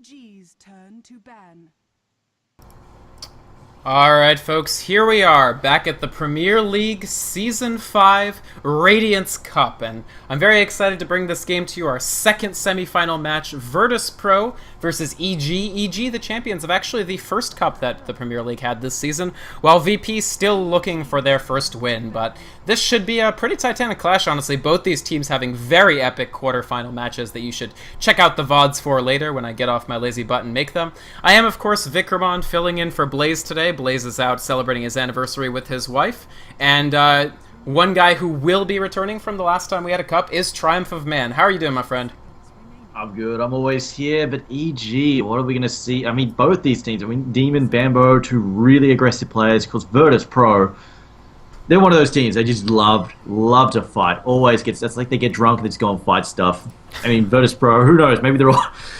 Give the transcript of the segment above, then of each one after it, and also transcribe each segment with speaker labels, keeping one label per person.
Speaker 1: EG's turn to ban.
Speaker 2: Alright folks, here we are, back at the Premier League Season 5 Radiance Cup, and I'm very excited to bring this game to you, our second semi-final match, Virtus.pro versus EG. EG, the champions of actually the first cup that the Premier League had this season, while VP still looking for their first win, but this should be a pretty titanic clash, honestly, both these teams having very epic quarterfinal matches that you should check out the VODs for later when I get off my lazy butt and make them. I am, of course, Vykromond, filling in for Blaze today. Blaze is out celebrating his anniversary with his wife, and one guy who will be returning from the last time we had a cup is TriumphOfMan. How are you doing, my friend?
Speaker 3: I'm good. I'm always here, but EG, what are we going to see? I mean, both these teams, Demon, Bambo, two really aggressive players, because Virtus.pro, they're one of those teams, they just love to fight. Always gets, that's like they get drunk and they just go and fight stuff. I mean, Virtus.pro, who knows, maybe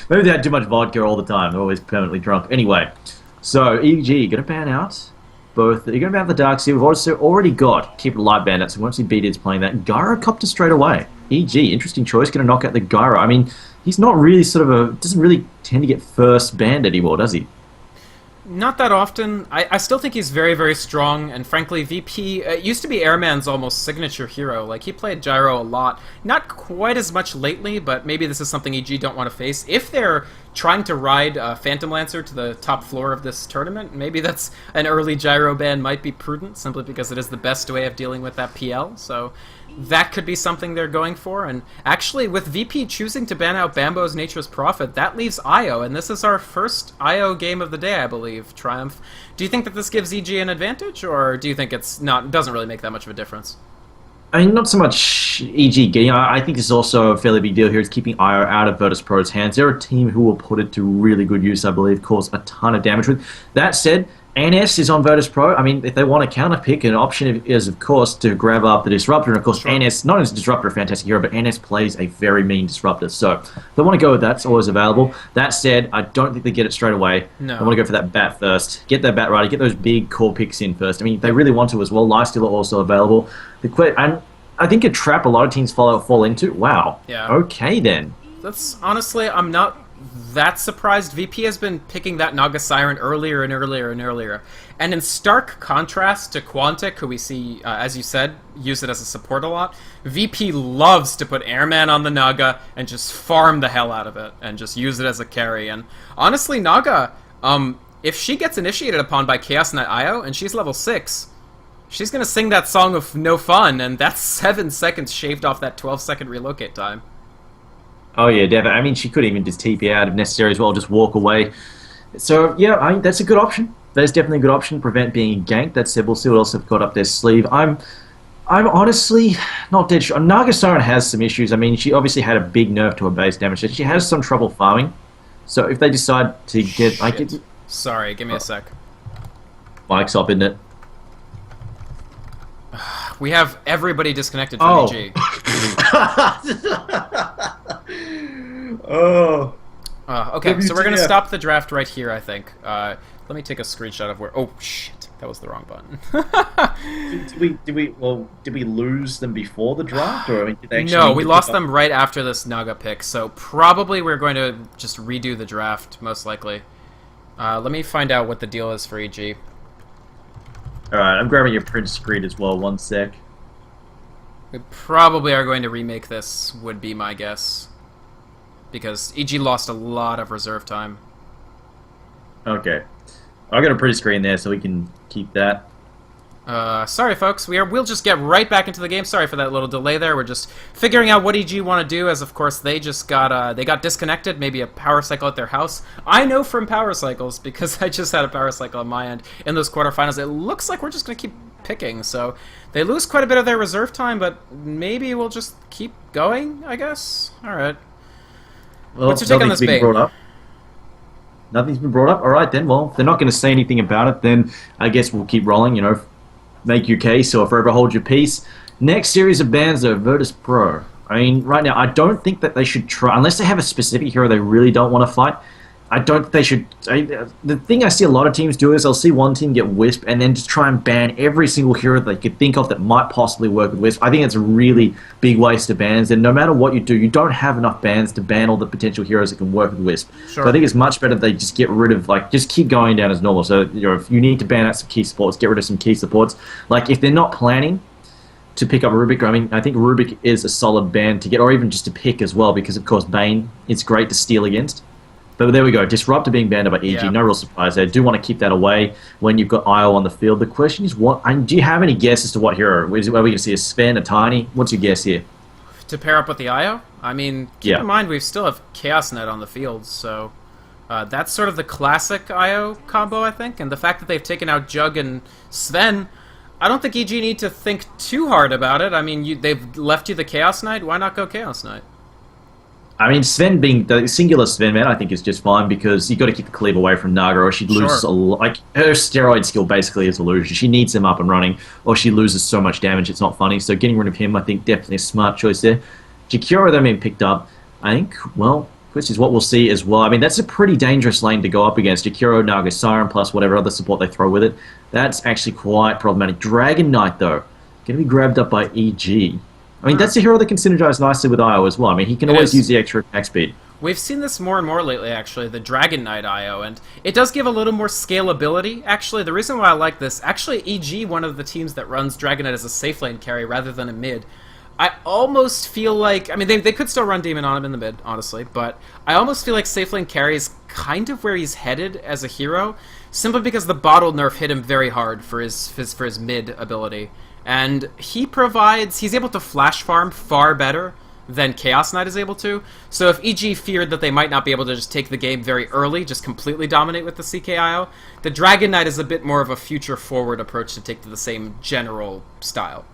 Speaker 3: maybe they had too much vodka all the time, they're always permanently drunk. Anyway, so EG, gonna ban out both, you're gonna ban out the Dark Sea. We've also already got Keep It Light Bandit, so once he beat it's playing that. Gyro Copter straight away. EG, interesting choice, gonna knock out the Gyro. I mean, he's not really doesn't really tend to get first banned anymore, does he?
Speaker 2: Not that often. I still think he's very, very strong, and frankly, VP used to be Airman's almost signature hero. Like, he played Gyro a lot. Not quite as much lately, but maybe this is something EG don't want to face. If they're trying to ride Phantom Lancer to the top floor of this tournament, maybe that's an early Gyro ban might be prudent, simply because it is the best way of dealing with that PL, so that could be something they're going for. And actually, with VP choosing to ban out Bambo's Nature's Prophet, that leaves IO, and this is our first IO game of the day, I believe, Triumph. Do you think that this gives EG an advantage, or do you think doesn't really make that much of a difference?
Speaker 3: I mean, not so much EG getting. I think this is also a fairly big deal here. It's keeping IO out of Virtus.pro's hands. They're a team who will put it to really good use, I believe, cause a ton of damage with. That said, NS is on Virtus.pro. I mean, if they want to counterpick, an option is, of course, to grab up the Disruptor. And, of course, sure. NS, not as a Disruptor, a fantastic hero, but NS plays a very mean Disruptor. So if they want to go with that, it's always available. That said, I don't think they get it straight away.
Speaker 2: No.
Speaker 3: They want to go for that Bat first. Get that Bat right. Get those big core picks in first. I mean, they really want to as well. Lifesteal are also available. And I think a trap a lot of teams fall into. Wow.
Speaker 2: Yeah.
Speaker 3: Okay, then.
Speaker 2: That's, honestly, I'm not that surprised. VP has been picking that Naga Siren earlier and earlier and earlier. And in stark contrast to Quantic, who we see, as you said, use it as a support a lot, VP loves to put Airman on the Naga and just farm the hell out of it and just use it as a carry. And honestly, Naga, if she gets initiated upon by Chaos Knight IO and she's level 6, she's going to sing that song of no fun, and that's 7 seconds shaved off that 12-second relocate time.
Speaker 3: Oh yeah, definitely. I mean, she could even just TP out if necessary as well, just walk away. So yeah, that's a good option. That is definitely a good option. Prevent being ganked. That said, we'll see what else they've got up their sleeve. I'm honestly not dead sure. Naga Siren has some issues. I mean, she obviously had a big nerf to her base damage. She has some trouble farming. So if they decide to get,
Speaker 2: Sorry, give me a sec.
Speaker 3: Mike's up, isn't it?
Speaker 2: We have everybody disconnected from EG.
Speaker 3: Oh.
Speaker 2: Okay, so we're going to stop the draft right here, I think. Let me take a screenshot of where... Oh, shit. That was the wrong button.
Speaker 3: Did we lose them before the draft? Or did they
Speaker 2: no, we lost them right after this Naga pick, so probably we're going to just redo the draft, most likely. Let me find out what the deal is for EG.
Speaker 3: Alright, I'm grabbing your print screen as well, 1 sec.
Speaker 2: We probably are going to remake this, would be my guess. Because EG lost a lot of reserve time.
Speaker 3: Okay. I've got a print screen there, so we can keep that.
Speaker 2: Sorry folks, we'll just get right back into the game. Sorry for that little delay there. We're just figuring out what EG want to do, as of course they just got disconnected, maybe a power cycle at their house. I know from power cycles, because I just had a power cycle on my end in those quarterfinals. It looks like we're just going to keep picking, so they lose quite a bit of their reserve time, but maybe we'll just keep going, I guess? Alright.
Speaker 3: Well,
Speaker 2: what's your take on this bait?
Speaker 3: Nothing's been brought up? Alright then, well, if they're not going to say anything about it, then I guess we'll keep rolling, you know. Make your case, or forever hold your peace. Next series of bans, though, Virtus.pro. I mean, right now, I don't think that they should try, unless they have a specific hero they really don't want to fight. I don't think they should. The thing I see a lot of teams do is I'll see one team get Wisp and then just try and ban every single hero that they could think of that might possibly work with Wisp. I think it's a really big waste of bans, and no matter what you do, you don't have enough bans to ban all the potential heroes that can work with Wisp.
Speaker 2: Sure.
Speaker 3: So I think it's much better if they just get rid of, just keep going down as normal. So, if you need to ban out some key supports, get rid of some key supports. Like, if they're not planning to pick up Rubik, I think Rubik is a solid ban to get, or even just to pick as well, because, of course, Bane, it's great to steal against. But there we go. Disruptor being banned by EG. Yeah. No real surprise there. I do want to keep that away when you've got IO on the field. The question is, do you have any guess as to what hero? Are we going to see a Sven, a Tiny? What's your guess here?
Speaker 2: To pair up with the IO? I mean, keep in mind we still have Chaos Knight on the field, so that's sort of the classic IO combo, I think. And the fact that they've taken out Jug and Sven, I don't think EG need to think too hard about it. I mean, they've left you the Chaos Knight. Why not go Chaos Knight?
Speaker 3: I mean, Sven being the singular Sven, man, I think is just fine because you've got to keep the cleave away from Naga or she'd lose a lot. Like, her steroid skill basically is illusion. She needs him up and running or she loses so much damage it's not funny. So getting rid of him, I think, definitely a smart choice there. Jakiro then being picked up, I think, well, which is what we'll see as well. I mean, that's a pretty dangerous lane to go up against. Jakiro, Naga, Siren, plus whatever other support they throw with it. That's actually quite problematic. Dragon Knight, though, going to be grabbed up by EG. I mean, that's a hero that can synergize nicely with IO as well. I mean, he can always use the extra attack speed.
Speaker 2: We've seen this more and more lately, actually, the Dragon Knight IO, and it does give a little more scalability. Actually, the reason why I like this, actually, EG, one of the teams that runs Dragon Knight as a safe lane carry rather than a mid, I almost feel like, I mean, they could still run Demon on him in the mid, honestly, but I almost feel like safe lane carry is kind of where he's headed as a hero, simply because the bottle nerf hit him very hard for his mid ability. And he's able to flash farm far better than Chaos Knight is able to. So if EG feared that they might not be able to just take the game very early, just completely dominate with the CKIO, the Dragon Knight is a bit more of a future-forward approach to take to the same general style.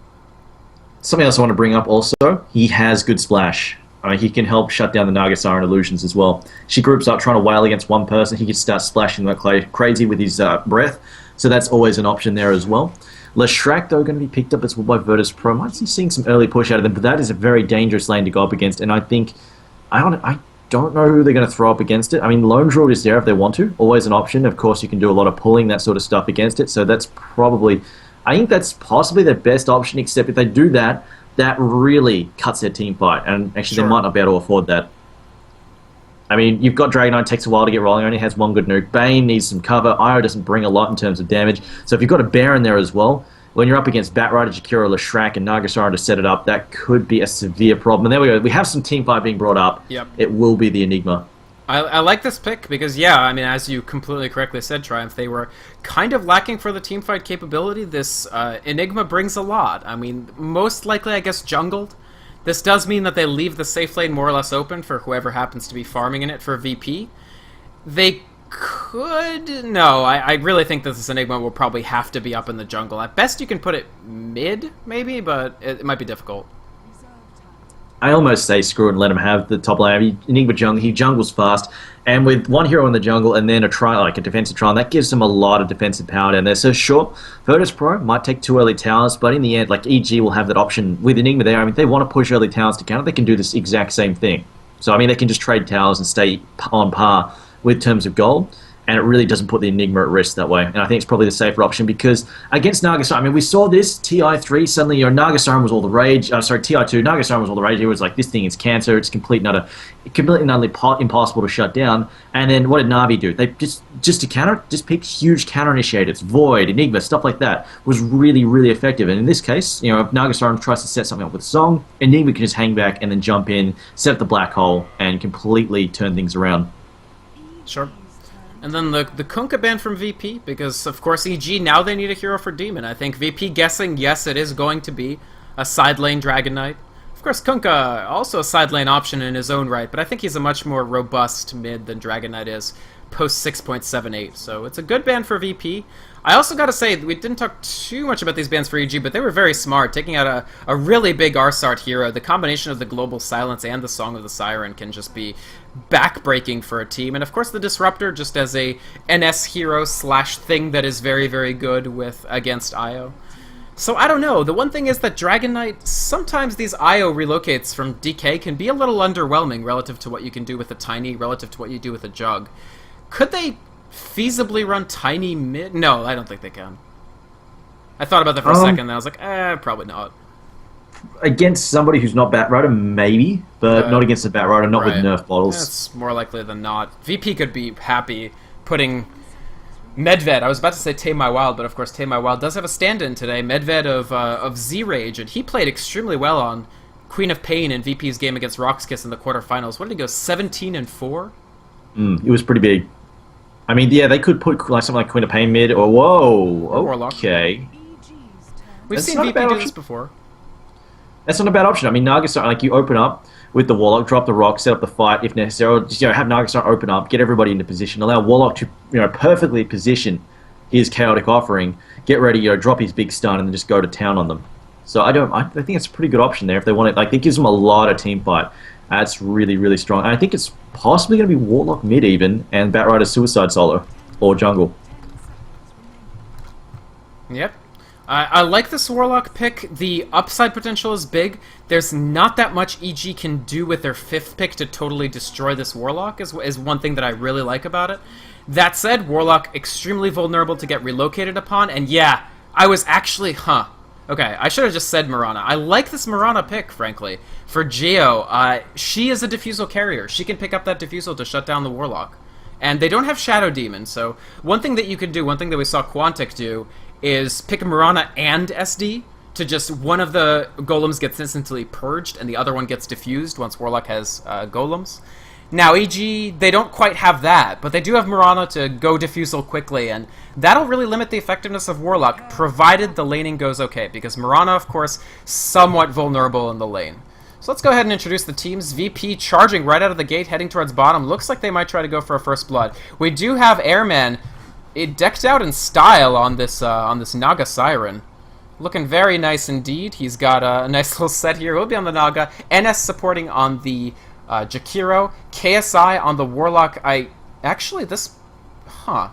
Speaker 3: Something else I want to bring up also, he has good splash. He can help shut down the Naga Siren illusions as well. She groups up trying to wail against one person, he can start splashing like crazy with his breath, so that's always an option there as well. Leshrac, though, going to be picked up as well by Virtus Pro. Might be seeing some early push out of them, but that is a very dangerous lane to go up against, and I think... I don't know who they're going to throw up against it. I mean, Lone Druid is there if they want to. Always an option. Of course, you can do a lot of pulling, that sort of stuff against it, so that's probably... I think that's possibly their best option, except if they do that, that really cuts their team fight, and actually they might not be able to afford that. I mean, you've got Dragon Knight, takes a while to get rolling, only has one good nuke. Bane needs some cover. Io doesn't bring a lot in terms of damage. So if you've got a Baron there as well, when you're up against Batrider, Jakiro, Leshrac, and Naga Siren to set it up, that could be a severe problem. And there we go. We have some team fight being brought up.
Speaker 2: Yep.
Speaker 3: It will be the Enigma.
Speaker 2: I like this pick because, yeah, I mean, as you completely correctly said, Triumph, they were kind of lacking for the teamfight capability. This Enigma brings a lot. I mean, most likely, I guess, jungled. This does mean that they leave the safe lane more or less open for whoever happens to be farming in it for VP. They could... No, I really think that this Enigma will probably have to be up in the jungle. At best, you can put it mid, maybe, but it might be difficult.
Speaker 3: I almost say screw it and let him have the top lane. Enigma jungle, he jungles fast, and with one hero in the jungle and then a defensive trial, that gives him a lot of defensive power down there. So sure, Virtus Pro might take 2 early towers, but in the end, EG will have that option with Enigma there. I mean, if they want to push early towers to counter, they can do this exact same thing. So I mean, they can just trade towers and stay on par with terms of gold. And it really doesn't put the Enigma at risk that way. And I think it's probably the safer option because against Naga Siren, I mean, we saw this, TI3, suddenly your Naga Siren was all the rage. TI2, Naga Siren was all the rage. It was like, this thing is cancer. It's completely and utterly impossible to shut down. And then what did Na'Vi do? They just to counter, just picked huge counter initiators, Void, Enigma, stuff like that. Was really, really effective. And in this case, if Naga Siren tries to set something up with Song, Enigma can just hang back and then jump in, set up the black hole, and completely turn things around.
Speaker 2: Sure. And then the Kunkka ban from VP, because, of course, EG, now they need a hero for Demon. I think VP guessing, yes, it is going to be a side lane Dragon Knight. Of course, Kunkka, also a side lane option in his own right, but I think he's a much more robust mid than Dragon Knight is, post 6.78. So it's a good ban for VP. I also got to say, we didn't talk too much about these bans for EG, but they were very smart, taking out a really big Arsart hero. The combination of the Global Silence and the Song of the Siren can just be back-breaking for a team. And of course the Disruptor, just as a NS hero slash thing that is very, very good against IO. So I don't know. The one thing is that Dragon Knight, sometimes these IO relocates from DK can be a little underwhelming relative to what you can do with a Tiny, relative to what you do with a Jug. Could they feasibly run tiny mid? No, I don't think they can. I thought about that for a second, and I was like, probably not.
Speaker 3: Against somebody who's not Batrider, maybe, but not against a Batrider, not with nerf bottles.
Speaker 2: That's more likely than not. VP could be happy putting Medved. I was about to say Tame My Wild, but of course Tame My Wild does have a stand-in today. Medved of Z-Rage, and he played extremely well on Queen of Pain in VP's game against Roxkiss in the quarterfinals. What did he go, 17-4?
Speaker 3: It was pretty big. I mean, yeah, they could put like something like Queen of Pain mid, or whoa, okay.
Speaker 2: We've seen VP do this before.
Speaker 3: That's not a bad option. I mean, Nagastar, like, you open up with the Warlock, drop the rock, set up the fight if necessary, or just, have Nagastar open up, get everybody into position, allow Warlock to, perfectly position his chaotic offering, get ready, drop his big stun, and then just go to town on them. So I think it's a pretty good option there if they want it. Like, it gives them a lot of team fight. That's really, really strong. And I think it's possibly going to be Warlock mid even, and Batrider Suicide solo, or jungle.
Speaker 2: Yep. I like this Warlock pick. The upside potential is big. There's not that much EG can do with their 5th pick to totally destroy this Warlock, is one thing that I really like about it. That said, Warlock extremely vulnerable to get relocated upon, and yeah, I was actually, okay, I should have just said Mirana. I like this Mirana pick, frankly. For Geo, she is a Diffusal carrier. She can pick up that Diffusal to shut down the Warlock. And they don't have Shadow Demon, so one thing that you can do, one thing that we saw Quantic do, is pick Mirana and SD to just one of the golems gets instantly purged and the other one gets diffused once Warlock has golems. Now, EG, they don't quite have that, but they do have Mirana to go Diffusal quickly, and that'll really limit the effectiveness of Warlock, provided the laning goes okay, because Mirana, of course, somewhat vulnerable in the lane. So let's go ahead and introduce the teams. VP charging right out of the gate, heading towards bottom. Looks like they might try to go for a first blood. We do have Airman decked out in style on this Naga Siren. Looking very nice indeed. He's got a nice little set here. He'll be on the Naga. NS supporting on the Jakiro. KSI on the Warlock.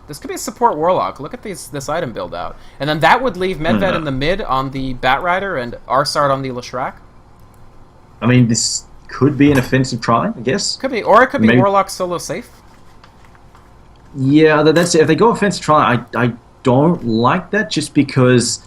Speaker 2: This could be a support Warlock. Look at this item build out. And then that would leave Medved in the mid on the Batrider and Arsart on the Leshrac.
Speaker 3: I mean, this could be an offensive try, I guess.
Speaker 2: Could be, or it could be Warlock solo safe.
Speaker 3: Yeah, that's it. If they go offensive try, I don't like that, just because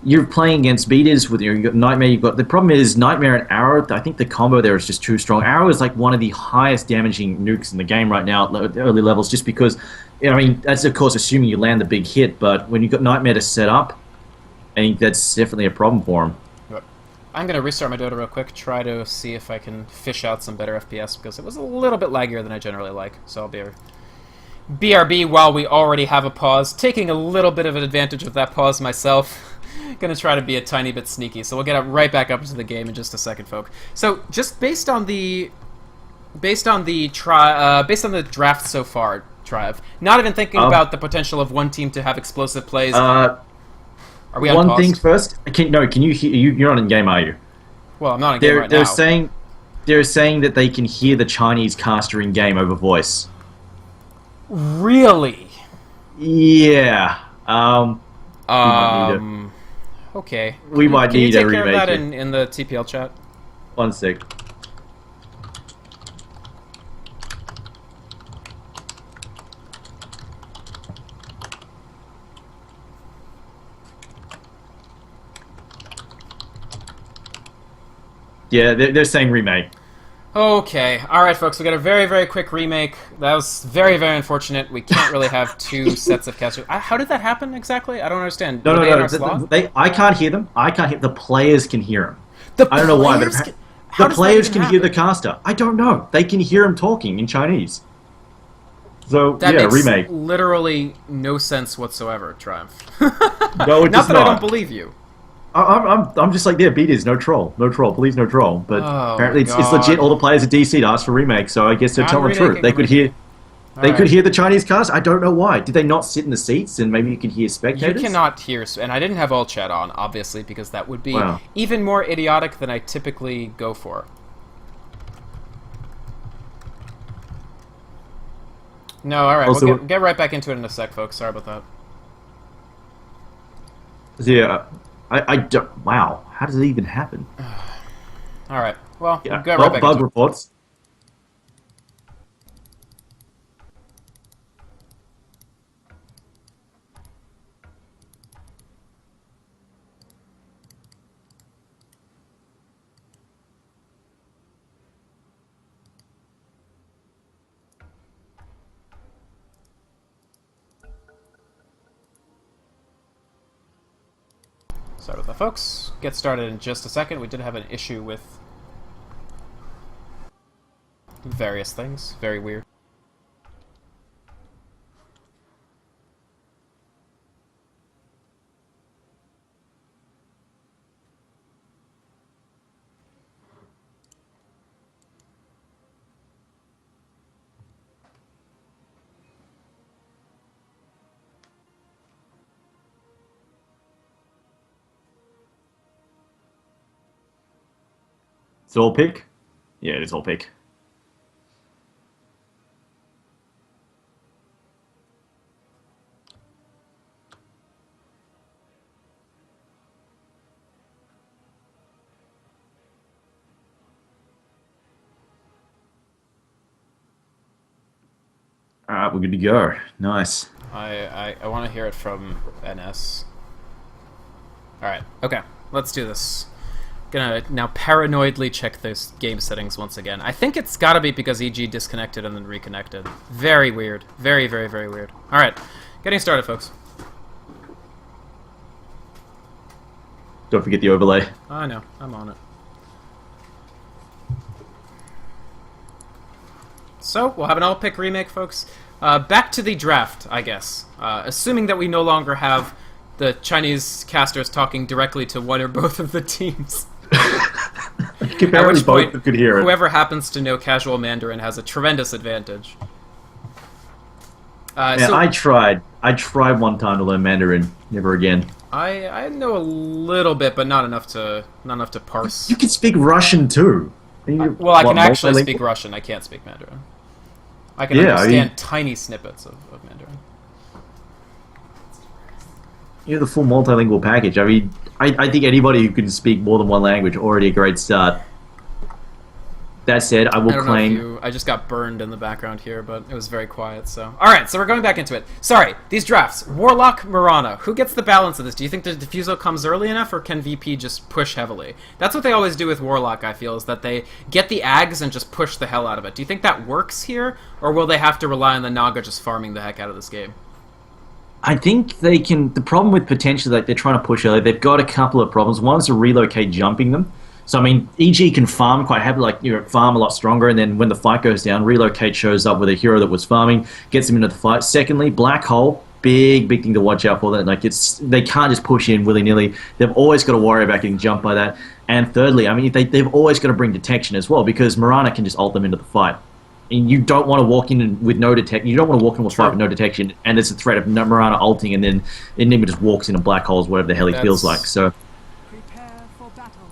Speaker 3: you're playing against beaters with you've got Nightmare. The problem is Nightmare and Arrow. I think the combo there is just too strong. Arrow is like one of the highest damaging nukes in the game right now at the early levels, just because. I mean, that's of course assuming you land the big hit, but when you've got Nightmare to set up, I think that's definitely a problem for him.
Speaker 2: I'm going to restart my Dota real quick, try to see if I can fish out some better FPS, because it was a little bit laggier than I generally like, so I'll be BRB while we already have a pause, taking a little bit of an advantage of that pause myself. Gonna try to be a tiny bit sneaky, so we'll get right back up into the game in just a second, folk. So just based on the draft so far, Triumph, not even thinking about the potential of one team to have explosive plays. Are we on
Speaker 3: one
Speaker 2: pause?
Speaker 3: thing first? Can you hear? You're not in game, are you?
Speaker 2: Well, I'm not in game right now.
Speaker 3: They're saying that they can hear the Chinese caster in game over voice.
Speaker 2: Really?
Speaker 3: Yeah.
Speaker 2: Okay.
Speaker 3: We might need a remake. Can you take care of that
Speaker 2: in the TPL chat?
Speaker 3: One sec. Yeah, they're saying remake.
Speaker 2: Okay. Alright, folks, we got a very, very quick remake. That was very, very unfortunate. We can't really have two sets of casters. How did that happen exactly? I don't understand.
Speaker 3: No. I can't hear them. I can't hear. The players can hear them. I don't know why, but the players can hear the caster. I don't know. They can hear him talking in Chinese. So,
Speaker 2: that makes
Speaker 3: remake.
Speaker 2: Literally no sense whatsoever, Triumph.
Speaker 3: No, it does not.
Speaker 2: Not that I don't believe you.
Speaker 3: I'm just like, beaters, no troll, please, no troll. But apparently it's legit. All the players are DC'd, asked for remake, so I guess they're telling the truth. They could hear the Chinese cast. I don't know why. Did they not sit in the seats and maybe you could hear spectators?
Speaker 2: You cannot hear, and I didn't have all chat on, obviously, because that would be even more idiotic than I typically go for. No, all right, we'll get right back into it in a sec, folks. Sorry about that.
Speaker 3: Yeah. I don't. Wow, how does it even happen?
Speaker 2: All right. Well, we'll get right back
Speaker 3: bug
Speaker 2: into
Speaker 3: reports.
Speaker 2: Sorry about that, folks. Get started in just a second. We did have an issue with various things. Very weird.
Speaker 3: It's all pick? Yeah, it is all pick. Alright, we're good to go. Nice.
Speaker 2: I want to hear it from NS. Alright, okay. Let's do this. Gonna now paranoidly check those game settings once again. I think it's gotta be because EG disconnected and then reconnected. Very weird. Very, very, very weird. Alright, getting started, folks.
Speaker 3: Don't forget the overlay.
Speaker 2: I know, I'm on it. So, we'll have an all-pick remake, folks. Back to the draft, I guess. Assuming that we no longer have the Chinese casters talking directly to one or both of the teams.
Speaker 3: At which point, could hear it.
Speaker 2: Whoever happens to know casual Mandarin has a tremendous advantage.
Speaker 3: I tried one time to learn Mandarin. Never again.
Speaker 2: I know a little bit, but not enough to parse.
Speaker 3: You can speak Russian too.
Speaker 2: Well, I can actually speak Russian. I can't speak Mandarin. I can understand tiny snippets of Mandarin.
Speaker 3: You're the full multilingual package. I mean, I think anybody who can speak more than one language already a great start. That said, I will claim...
Speaker 2: I just got burned in the background here, but it was very quiet, so... Alright, so we're going back into it. Sorry, these drafts. Warlock, Mirana. Who gets the balance of this? Do you think the Diffusal comes early enough, or can VP just push heavily? That's what they always do with Warlock, I feel, is that they get the Ags and just push the hell out of it. Do you think that works here, or will they have to rely on the Naga just farming the heck out of this game?
Speaker 3: I think they can... The problem with potentially, like, they're trying to push early, they've got a couple of problems. One is to relocate jumping them. So, I mean, EG can farm quite happily, like, farm a lot stronger, and then when the fight goes down, relocate shows up with a hero that was farming, gets them into the fight. Secondly, Black Hole, big thing to watch out for. That, like, they can't just push in willy-nilly. They've always got to worry about getting jumped by that. And thirdly, I mean, they've always got to bring detection as well, because Mirana can just ult them into the fight. And you don't want to walk in with no detection. You don't want to walk into a fight with no detection, and there's a threat of Mirana ulting, and then Enigma just walks into Black Holes, whatever the hell he feels like. So...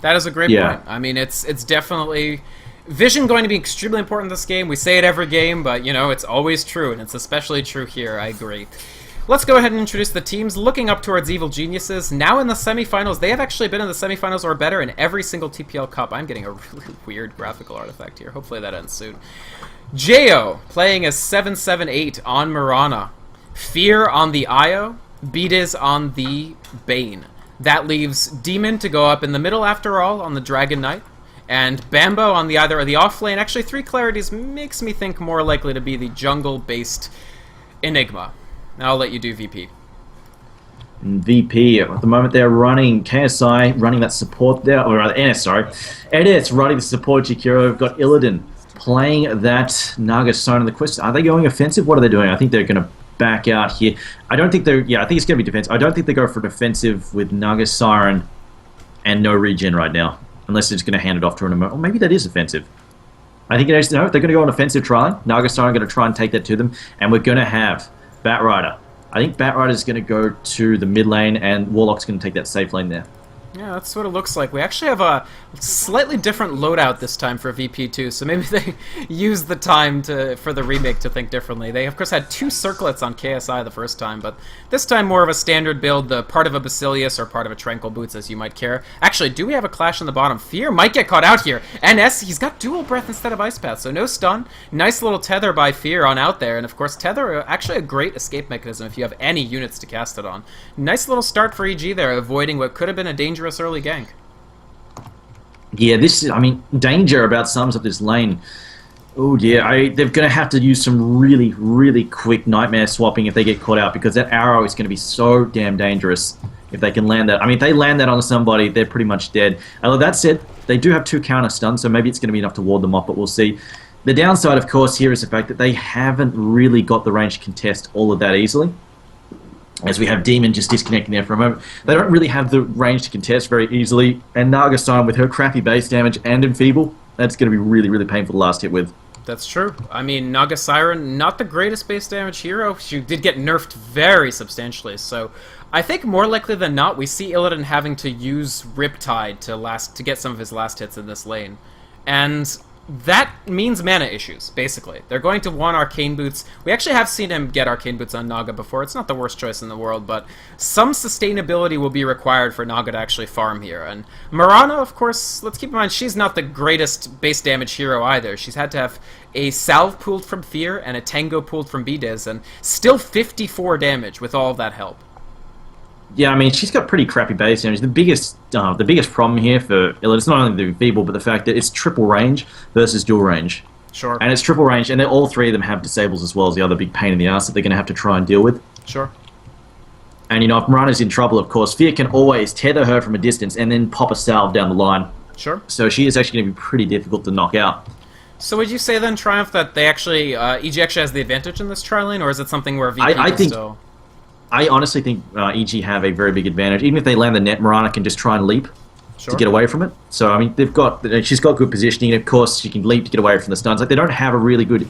Speaker 2: That is a great point. I mean, it's definitely... Vision going to be extremely important in this game. We say it every game, but, you know, it's always true, and it's especially true here. I agree. Let's go ahead and introduce the teams. Looking up towards Evil Geniuses, now in the semifinals. They have actually been in the semifinals or better in every single TPL Cup. I'm getting a really weird graphical artifact here. Hopefully that ends soon. Jo playing as 778 on Mirana. Fear on the Io. Beatiz on the Bane. That leaves Demon to go up in the middle after all on the Dragon Knight. And Bambo on either the off lane. Actually, 3 Clarities makes me think more likely to be the jungle-based Enigma. Now I'll let you do VP.
Speaker 3: VP, at the moment they're running KSI, running that support there, or rather NS, sorry. NS running the support Jakiro. We've got Illidan playing that Naga Siren. The question, are they going offensive? What are they doing? I think they're going to back out here. I don't think they're... Yeah, I think it's going to be defensive. I don't think they go for defensive with Naga Siren and no regen right now. Unless they're just going to hand it off to an... Or maybe that is offensive. I think it is... No, they're going to go on offensive try. Naga Siren going to try and take that to them. And we're going to have Batrider. I think Batrider is going to go to the mid lane and Warlock's going to take that safe lane there.
Speaker 2: Yeah, that's what it looks like. We actually have a slightly different loadout this time for VP2, so maybe they used the time for the remake to think differently. They, of course, had 2 circlets on KSI the first time, but this time more of a standard build, the part of a Basilius or part of a Tranquil Boots, as you might care. Actually, do we have a clash in the bottom? Fear might get caught out here. NS, he's got dual breath instead of Ice Path, so no stun. Nice little tether by Fear on out there, and of course, tether, actually a great escape mechanism if you have any units to cast it on. Nice little start for EG there, avoiding what could have been a dangerous early gank.
Speaker 3: Yeah, this is, I mean, danger about sums up this lane. Oh dear, they're going to have to use some really, really quick nightmare swapping if they get caught out, because that arrow is going to be so damn dangerous. if they can land that. I mean, if they land that on somebody, they're pretty much dead. That said, they do have 2 counter stuns, so maybe it's going to be enough to ward them off, but we'll see. The downside, of course, here is the fact that they haven't really got the range to contest all of that easily. As we have Demon just disconnecting there for a moment. They don't really have the range to contest very easily, and Naga-san with her crappy base damage and Enfeeble, that's going to be really, really painful to last hit with.
Speaker 2: That's true. I mean, Naga Siren, not the greatest base damage hero. She did get nerfed very substantially, so I think more likely than not, we see Illidan having to use Riptide to get some of his last hits in this lane. And that means mana issues, basically. They're going to want Arcane Boots. We actually have seen him get Arcane Boots on Naga before. It's not the worst choice in the world, but some sustainability will be required for Naga to actually farm here. And Mirana, of course, let's keep in mind, she's not the greatest base damage hero either. She's had to have a Salve pulled from Fear and a Tango pulled from Bides, and still 54 damage with all of that help.
Speaker 3: Yeah, I mean, she's got pretty crappy base damage. The biggest problem here for Illidan is not only the Feeble, but the fact that it's triple range versus dual range.
Speaker 2: Sure.
Speaker 3: And it's triple range, and all 3 of them have disables as well as the other big pain in the ass that they're going to have to try and deal with.
Speaker 2: Sure.
Speaker 3: And, you know, if Mirana's in trouble, of course, Fear can always tether her from a distance and then pop a salve down the line.
Speaker 2: Sure.
Speaker 3: So she is actually going to be pretty difficult to knock out.
Speaker 2: So would you say then, Triumph, that they actually, EG actually has the advantage in this tri-lane, or is it something where VP
Speaker 3: I think
Speaker 2: still...
Speaker 3: I honestly think EG have a very big advantage. Even if they land the net, Mirana can just try and leap to get away from it. So, I mean, she's got good positioning. Of course, she can leap to get away from the stuns. Like, they don't have a really good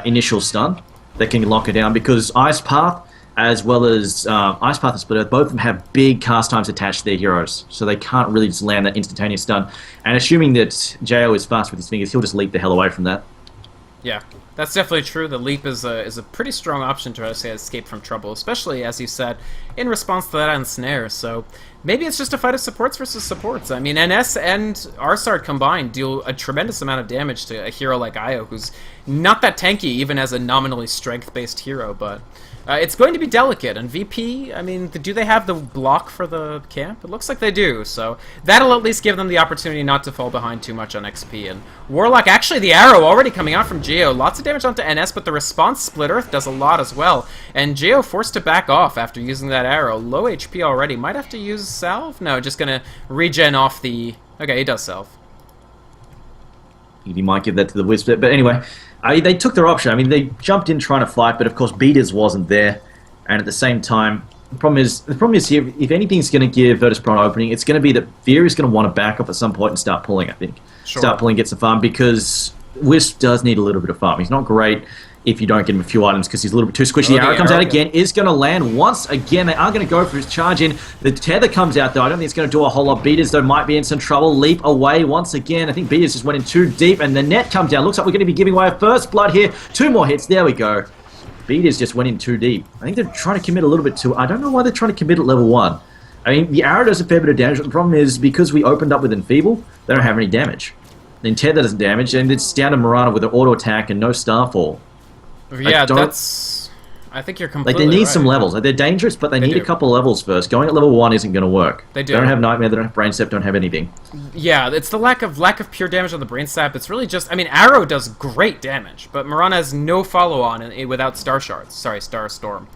Speaker 3: initial stun that can lock her down because Ice Path, as well as Ice Path and Split Earth, both of them have big cast times attached to their heroes. So they can't really just land that instantaneous stun. And assuming that Jo is fast with his fingers, he'll just leap the hell away from that.
Speaker 2: Yeah. That's definitely true. The leap is a pretty strong option to escape from trouble, especially, as you said, in response to that ensnare. So maybe it's just a fight of supports versus supports. I mean, NS and Arsard combined deal a tremendous amount of damage to a hero like Io, who's not that tanky even as a nominally strength-based hero, but it's going to be delicate. And VP, I mean, do they have the block for the camp? It looks like they do, so that'll at least give them the opportunity not to fall behind too much on XP. And Warlock, actually the arrow already coming out from Geo. Lots of damage onto NS, but the response Split Earth does a lot as well. And Geo forced to back off after using that arrow. Low HP already. Might have to use Salve? No, just gonna regen off the... Okay, he does Salve.
Speaker 3: He might give that to the Whisper, but anyway... they took their option. I mean, they jumped in trying to fight, but of course, Beaters wasn't there. And at the same time, the problem is here, if anything's going to give Virtus Pro an opening, it's going to be that Fear is going to want to back up at some point and start pulling, I think.
Speaker 2: Sure.
Speaker 3: Start pulling, get some farm, because Wisp does need a little bit of farm. He's not great if you don't get him a few items because he's a little bit too squishy. The arrow comes out again, is going to land once again. They are going to go for his charge in. The tether comes out though. I don't think it's going to do a whole lot. Beaters though might be in some trouble. Leap away once again. I think Beaters just went in too deep and the net comes down. Looks like we're going to be giving away a first blood here. 2 more hits. There we go. Beaters just went in too deep. I think they're trying to commit a little bit too... I don't know why they're trying to commit at level 1. I mean, the arrow does a fair bit of damage, but the problem is because we opened up with Enfeeble, they don't have any damage. Then tether doesn't damage, and it's down to Mirana with an auto attack and no Starfall.
Speaker 2: Yeah, that's... I think you're completely
Speaker 3: Like, they need
Speaker 2: right.
Speaker 3: some levels. Like, they're dangerous, but they need a couple of levels first. Going at level 1 isn't going to work.
Speaker 2: They do.
Speaker 3: They don't have Nightmare, they don't have Brain Step, don't have anything.
Speaker 2: Yeah, it's the lack of pure damage on the Brain Sap. It's really just... I mean, Arrow does great damage, but Mirana has no follow-on without Star Shards. Sorry, Star Storm.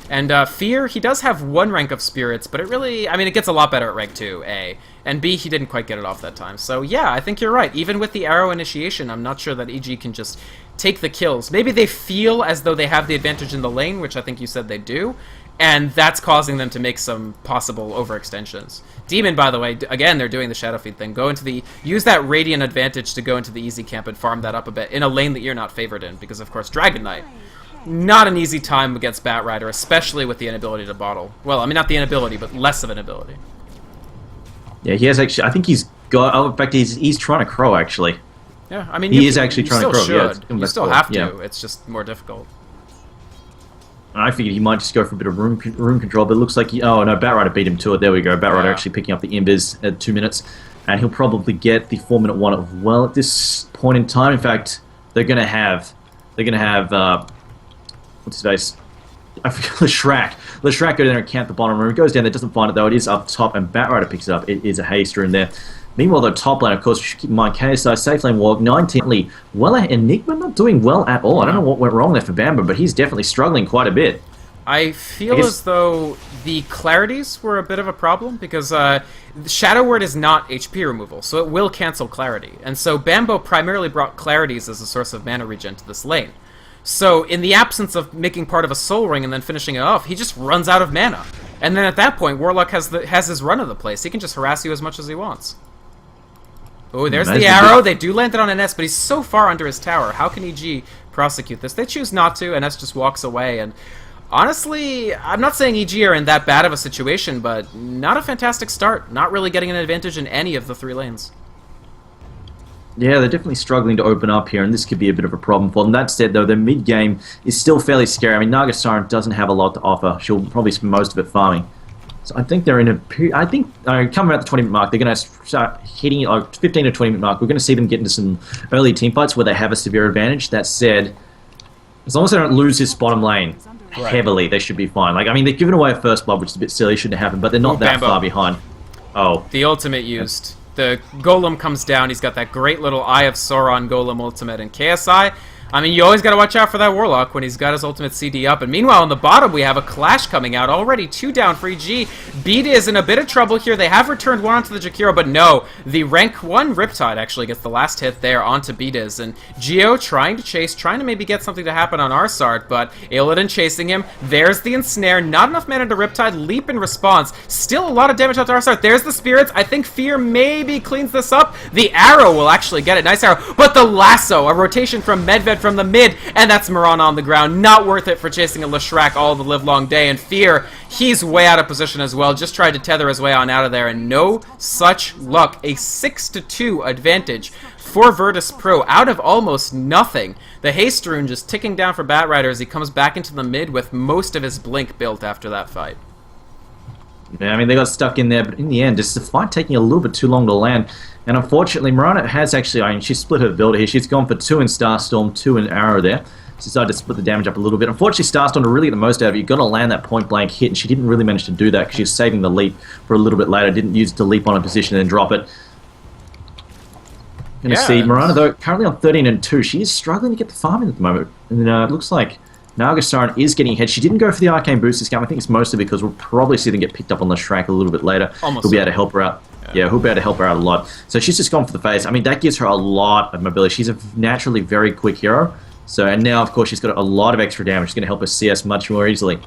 Speaker 2: And Fear, he does have 1 rank of Spirits, but it really... I mean, it gets a lot better at rank 2, A. And B, he didn't quite get it off that time. So yeah, I think you're right. Even with the Arrow initiation, I'm not sure that EG can just take the kills. Maybe they feel as though they have the advantage in the lane, which I think you said they do, and that's causing them to make some possible overextensions. Demon, by the way, again, they're doing the Shadow Feed thing. Use that Radiant advantage to go into the easy camp and farm that up a bit in a lane that you're not favored in, because of course Dragon Knight, not an easy time against Batrider, especially with the inability to bottle. Well, I mean, not the inability, but less of an ability.
Speaker 3: Yeah, he has actually... I think he's got... Oh, in fact, he's trying to Crow, actually.
Speaker 2: Yeah, I mean,
Speaker 3: he is actually trying to Crow.
Speaker 2: Should.
Speaker 3: Yeah,
Speaker 2: you still have to. It's just more difficult.
Speaker 3: I figured he might just go for a bit of room control, but it looks like he... Oh, no, Batrider beat him to it. There we go. Batrider actually picking up the Embers at 2 minutes, and he'll probably get the 4-minute one as well at this point in time. In fact, they're going to have... what's his face? I forget, Leshrac. Leshrac go down there and camp the bottom room. He goes down there, doesn't find it though. It is up top, and Batrider picks it up. It is a haster in there. Meanwhile, though, top lane, of course, we should keep in mind, KSI, safe lane walk, 19ly. Well, Enigma not doing well at all. I don't know what went wrong there for Bamba, but he's definitely struggling quite a bit.
Speaker 2: I feel as though the clarities were a bit of a problem because Shadow Word is not HP removal, so it will cancel clarity. And so Bambo primarily brought clarities as a source of mana regen to this lane. So in the absence of making part of a Soul Ring and then finishing it off, he just runs out of mana. And then at that point, Warlock has his run of the place. He can just harass you as much as he wants. Oh, there's the arrow. They do land it on NS, but he's so far under his tower. How can EG prosecute this? They choose not to. NS just walks away. And honestly, I'm not saying EG are in that bad of a situation, but not a fantastic start. Not really getting an advantage in any of the 3 lanes.
Speaker 3: Yeah, they're definitely struggling to open up here, and this could be a bit of a problem for them. That said, though, their mid-game is still fairly scary. I mean, Naga Siren doesn't have a lot to offer. She'll probably spend most of it farming. So I think they're in a period... I think, coming around the 20-minute mark, they're going to start hitting 15 to 20-minute mark. We're going to see them get into some early team fights where they have a severe advantage. That said, as long as they don't lose this bottom lane heavily, they should be fine. Like, I mean, they've given away a first blood, which is a bit silly, shouldn't happen, but they're not that far behind. Oh.
Speaker 2: The ultimate used. The Golem comes down. He's got that great little Eye of Sauron Golem ultimate. And KSI, I mean, you always got to watch out for that Warlock when he's got his ultimate CD up. And meanwhile, on the bottom, we have a Clash coming out. Already 2 down for EG. Beat is in a bit of trouble here. They have returned 1 onto the Jakiro, but no. The rank 1 Riptide actually gets the last hit there onto Beatiz. And Geo trying to chase, trying to maybe get something to happen on Arsart, but Illidan chasing him. There's the Ensnare. Not enough mana to Riptide. Leap in response. Still a lot of damage out to Arsart. There's the Spirits. I think Fear maybe cleans this up. The arrow will actually get it. Nice arrow. But the lasso, a rotation from Medved from the mid, and that's Mirana on the ground. Not worth it for chasing a Leshrac all the livelong day. And Fear, he's way out of position as well. Just tried to tether his way on out of there, and no such luck. A 6-2 advantage for Virtus Pro out of almost nothing. The Haste Rune just ticking down for Batrider as he comes back into the mid with most of his blink built after that fight.
Speaker 3: Yeah, I mean, they got stuck in there, but in the end, it's the fight taking a little bit too long to land. And unfortunately, Mirana has actually, I mean, she split her build here. She's gone for 2 in Starstorm, 2 in Arrow there. She decided to split the damage up a little bit. Unfortunately, Starstorm, to really get the most out of it, you've got to land that point-blank hit, and she didn't really manage to do that because she was saving the leap for a little bit later. Didn't use it to leap on a position and then drop it. Going to see Mirana, though, currently on 13 and 2. She is struggling to get the farming at the moment. And it looks like Naga Siren is getting ahead. She didn't go for the Arcane Boost this game. I think it's mostly because we'll probably see them get picked up on the Shrek a little bit later. He'll be able to help her out. Yeah, he'll be able to help her out a lot. So she's just gone for the phase. I mean, that gives her a lot of mobility. She's a naturally very quick hero. So, and now, of course, she's got a lot of extra damage. She's going to help us CS much more easily.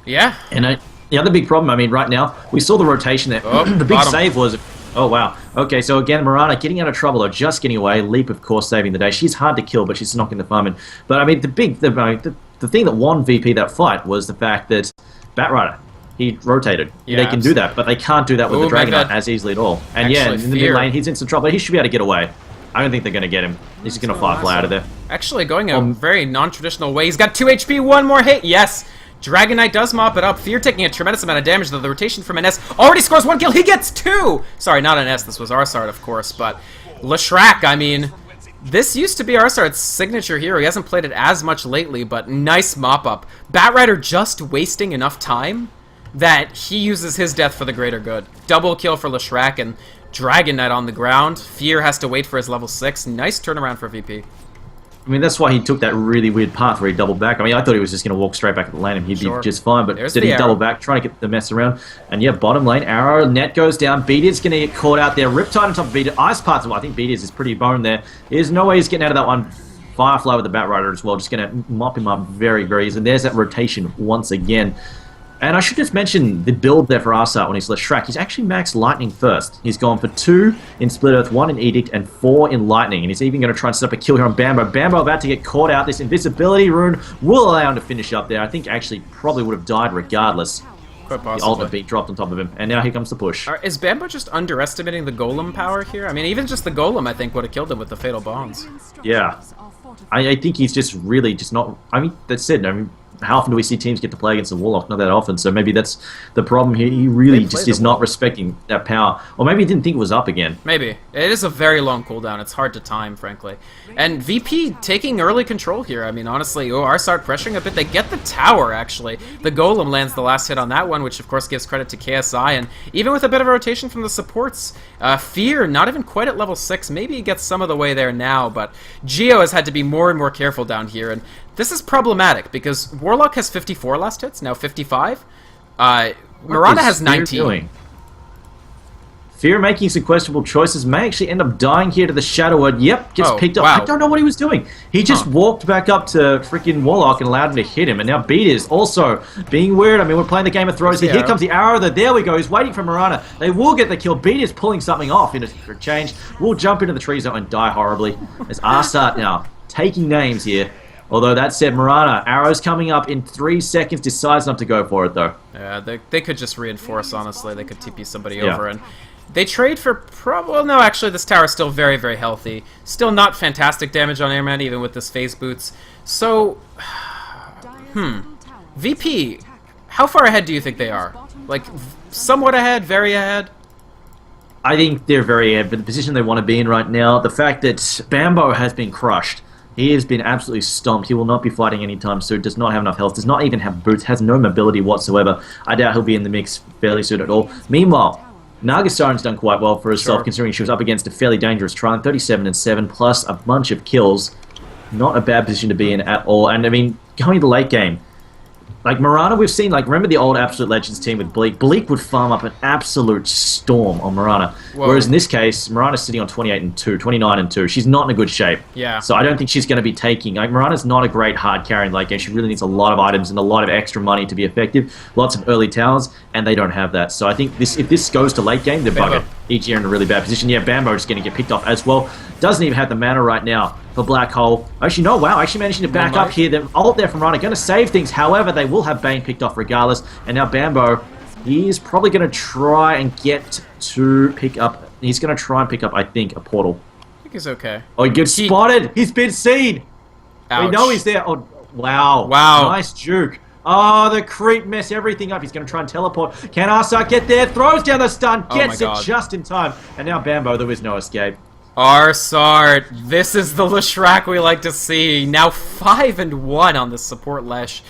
Speaker 2: Yeah.
Speaker 3: And the other big problem, I mean, right now, we saw the rotation there.
Speaker 2: Oh,
Speaker 3: the big save was... Oh, wow. Okay, so again, Mirana getting out of trouble, or just getting away. Leap, of course, saving the day. She's hard to kill, but she's knocking the farm in. But, I mean, the thing that won VP that fight was the fact that Batrider, he rotated.
Speaker 2: Yeah,
Speaker 3: they can do that, but they can't do that with the Dragon Knight as easily at all. And
Speaker 2: actually,
Speaker 3: in the mid lane, he's in some trouble. He should be able to get away. I don't think they're going to get him. He's just going to fly out of there.
Speaker 2: Actually, going a very non-traditional way. He's got 2 HP, 1 more hit. Yes. Dragon Knight does mop it up. Fear taking a tremendous amount of damage, though the rotation from NS already scores 1 kill. He gets 2! Sorry, not NS. This was Arsart, of course. But Leshrac, I mean, this used to be Arsart's signature hero. He hasn't played it as much lately, but nice mop-up. Batrider just wasting enough time that he uses his death for the greater good. Double kill for Leshrac, and Dragon Knight on the ground. Fear has to wait for his level 6. Nice turnaround for VP.
Speaker 3: I mean, that's why he took that really weird path where he doubled back. I mean, I thought he was just going to walk straight back at the lane and he'd be just fine, but did he double back, trying to get the mess around. And yeah, bottom lane, arrow, net goes down. Beatiz going to get caught out there. Riptide on top of Beatiz. Ice Parts, well, I think Beatiz is pretty boned there. There's no way he's getting out of that one. Firefly with the Batrider as well, just going to mop him up very, very easily. And there's that rotation once again. And I should just mention the build there for Arsart when he's Leshrac. He's actually maxed Lightning first. He's gone for 2 in Split Earth, 1 in Edict, and 4 in Lightning. And he's even going to try and set up a kill here on Bambo. Bambo about to get caught out. This invisibility rune will allow him to finish up there. I think actually probably would have died regardless.
Speaker 2: Quite possibly.
Speaker 3: The ultimate beat dropped on top of him. And now here comes the push.
Speaker 2: Is Bambo just underestimating the Golem power here? I mean, even just the Golem, I think, would have killed him with the Fatal Bonds.
Speaker 3: Yeah. I think he's just really just not... I mean, that's it. I mean, how often do we see teams get to play against the Warlock? Not that often. So maybe that's the problem here. He really just is not respecting that power. Or maybe he didn't think it was up again.
Speaker 2: Maybe. It is a very long cooldown. It's hard to time, frankly. And VP taking early control here. I mean, honestly, Arsart pressuring a bit. They get the tower, actually. The Golem lands the last hit on that one, which of course gives credit to KSI. And even with a bit of a rotation from the supports, Fear, not even quite at level 6. Maybe he gets some of the way there now, but Geo has had to be more and more careful down here. And This is problematic because Warlock has 54 last hits, now 55. Mirana has 19.
Speaker 3: Doing? Fear making some questionable choices, may actually end up dying here to the Shadow Word. Yep, gets picked up.
Speaker 2: Wow.
Speaker 3: I don't know what he was doing. He just walked back up to freaking Warlock and allowed him to hit him. And now Beat is also being weird. I mean, we're playing the Game of Thrones. Here comes the arrow. There we go. He's waiting for Mirana. They will get the kill. Beat is pulling something off in a change. We'll jump into the tree zone and die horribly. As Arsat now taking names here. Although that said, Mirana, arrows coming up in 3 seconds, decides not to go for it though.
Speaker 2: Yeah, they could just reinforce, honestly. They could TP somebody over and... They trade for well, no, actually, this tower is still very, very healthy. Still not fantastic damage on Airman, even with this phase boots. So, VP, how far ahead do you think they are? Like, somewhat ahead, very ahead?
Speaker 3: I think they're very ahead, but the position they want to be in right now, the fact that Bambo has been crushed. He has been absolutely stomped. He will not be fighting anytime soon. Does not have enough health. Does not even have boots. Has no mobility whatsoever. I doubt he'll be in the mix fairly soon at all. Meanwhile, Nagasiren's done quite well for herself, considering she was up against a fairly dangerous Triumph, 37-7, plus a bunch of kills. Not a bad position to be in at all. And I mean, going to the late game, like Mirana, we've seen, like, remember the old Absolute Legends team with Bleak? Bleak would farm up an absolute storm on Mirana. Whoa. Whereas in this case, Mirana's sitting on 28-2, 29-2. She's not in a good shape.
Speaker 2: Yeah.
Speaker 3: So I don't think she's going to be taking... Like, Mirana's not a great hard carry in late game. She really needs a lot of items and a lot of extra money to be effective. Lots of early towers, and they don't have that. So I think if this goes to late game, they're buggered. Each year in a really bad position. Yeah, Bambo is going to get picked off as well. Doesn't even have the mana right now for Black Hole. Actually, no, wow, actually managing to back up here. The ult there from Mirana, going to save things. However, they will have Bane picked off regardless. And now Bambo, he's probably going to try and get to pick up... He's going to try and pick up, I think, a portal.
Speaker 2: I think he's okay.
Speaker 3: Oh, he gets spotted! He's been seen!
Speaker 2: Ouch.
Speaker 3: We know he's there. Oh, wow.
Speaker 2: Wow.
Speaker 3: Nice juke. Oh, the creep mess everything up. He's going to try and teleport. Can Arsat get there? Throws down the stun. Gets it just in time. And now Bambo, there is no escape.
Speaker 2: Arsart, this is the Leshrac we like to see. Now 5-1 on the support Lesh.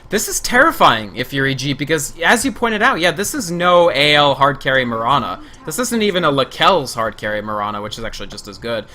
Speaker 2: This is terrifying if you're EG, because as you pointed out, yeah, this is no AL hard carry Mirana. This isn't even a Lakel's hard carry Mirana, which is actually just as good.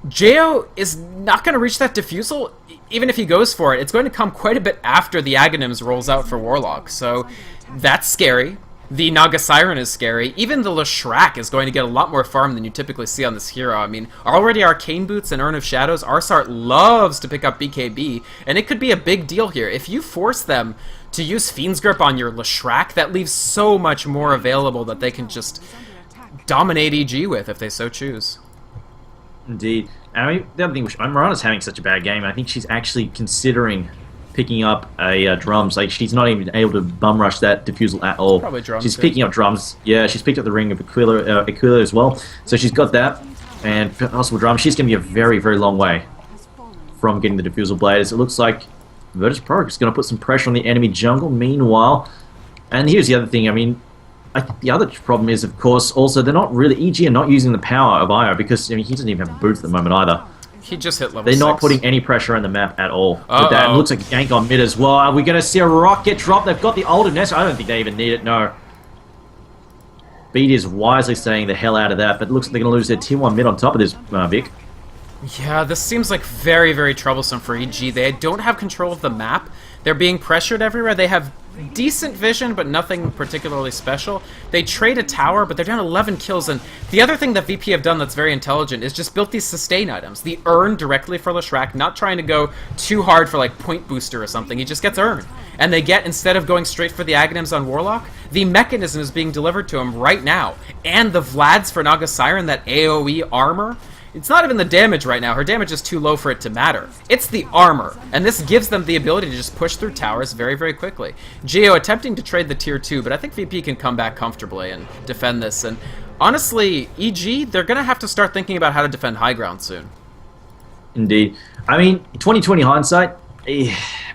Speaker 2: Jo is not going to reach that diffusal, even if he goes for it. It's going to come quite a bit after the Aghanims rolls out for Warlock, so that's scary. The Naga Siren is scary. Even the Leshrac is going to get a lot more farm than you typically see on this hero. I mean, already Arcane Boots and Urn of Shadows, Arsart loves to pick up BKB, and it could be a big deal here. If you force them to use Fiend's Grip on your Leshrac, that leaves so much more available that they can just dominate EG with if they so choose.
Speaker 3: Indeed. I mean, the other thing, Mirana's having such a bad game. I think she's actually considering picking up a drums. Like, she's not even able to bum rush that diffusal at all.
Speaker 2: Probably drums.
Speaker 3: She's picking up drums. Yeah, she's picked up the Ring of Aquila as well. So she's got that. And possible drums. She's going to be a very, very long way from getting the diffusal blades. It looks like Virtus Pro is going to put some pressure on the enemy jungle. Meanwhile, and here's the other thing. I mean, I think the other problem is, of course, also they're not really... EG are not using the power of Io because, I mean, he doesn't even have boots at the moment either.
Speaker 2: He just hit level 6.
Speaker 3: They're not putting any pressure on the map at all. With that. It looks like a gank on mid as well. Are we going to see a rock get dropped? They've got the Older Nest. I don't think they even need it, no. Beat is wisely staying the hell out of that, but it looks like they're going to lose their tier 1 mid on top of this, Vic.
Speaker 2: Yeah, this seems like very, very troublesome for EG. They don't have control of the map. They're being pressured everywhere. They have decent vision, but nothing particularly special. They trade a tower, but they're down 11 kills. And the other thing that VP have done that's very intelligent is just built these sustain items. The Urn directly for Leshrac, not trying to go too hard for like point booster or something. He just gets Urn. And they get, instead of going straight for the Aghanims on Warlock, the mechanism is being delivered to him right now. And the Vlads for Naga Siren, that AoE armor. It's not even the damage right now. Her damage is too low for it to matter. It's the armor. And this gives them the ability to just push through towers very, very quickly. Geo attempting to trade the tier 2, but I think VP can come back comfortably and defend this. And honestly, EG, they're going to have to start thinking about how to defend high ground soon.
Speaker 3: Indeed. I mean, 2020 hindsight,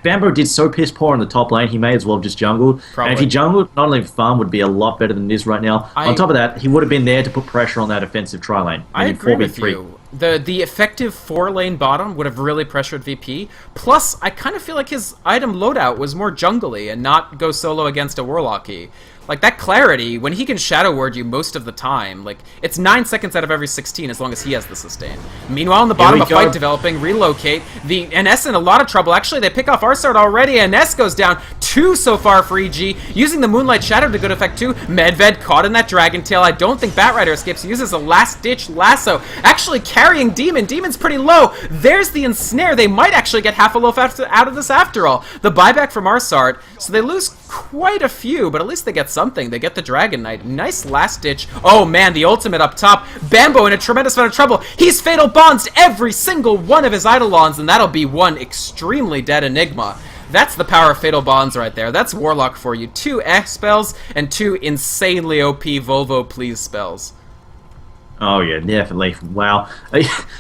Speaker 3: Bambo did so piss poor in the top lane, he may as well have just jungled.
Speaker 2: Probably.
Speaker 3: And if he jungled, not only farm would be a lot better than it is right now. On top of that, he would have been there to put pressure on that offensive tri-lane.
Speaker 2: I agree with you. The effective 4-lane bottom would have really pressured VP. Plus, I kind of feel like his item loadout was more jungly and not go solo against a Warlocky. Like, that clarity, when he can Shadow Word you most of the time, like, it's 9 seconds out of every 16 as long as he has the sustain. Meanwhile, in the bottom, a fight developing, relocate. The NS in a lot of trouble. Actually, they pick off Arsart already. NS goes down. 2 so far for EG. Using the Moonlight Shadow to good effect, too. Medved caught in that Dragon Tail. I don't think Batrider escapes. He uses a last-ditch lasso. Actually carrying Demon. Demon's pretty low. There's the Ensnare. They might actually get half a loaf out of this after all. The buyback from Arsart. So they lose quite a few, but at least they get something. They get the Dragon Knight. Nice last ditch. Oh man, the ultimate up top. Bambo in a tremendous amount of trouble. He's Fatal Bonds every single one of his Eidolons, and that'll be one extremely dead Enigma. That's the power of Fatal Bonds right there. That's Warlock for you. 2 X spells and 2 insanely OP Volvo Please spells.
Speaker 3: Oh yeah, definitely. Wow.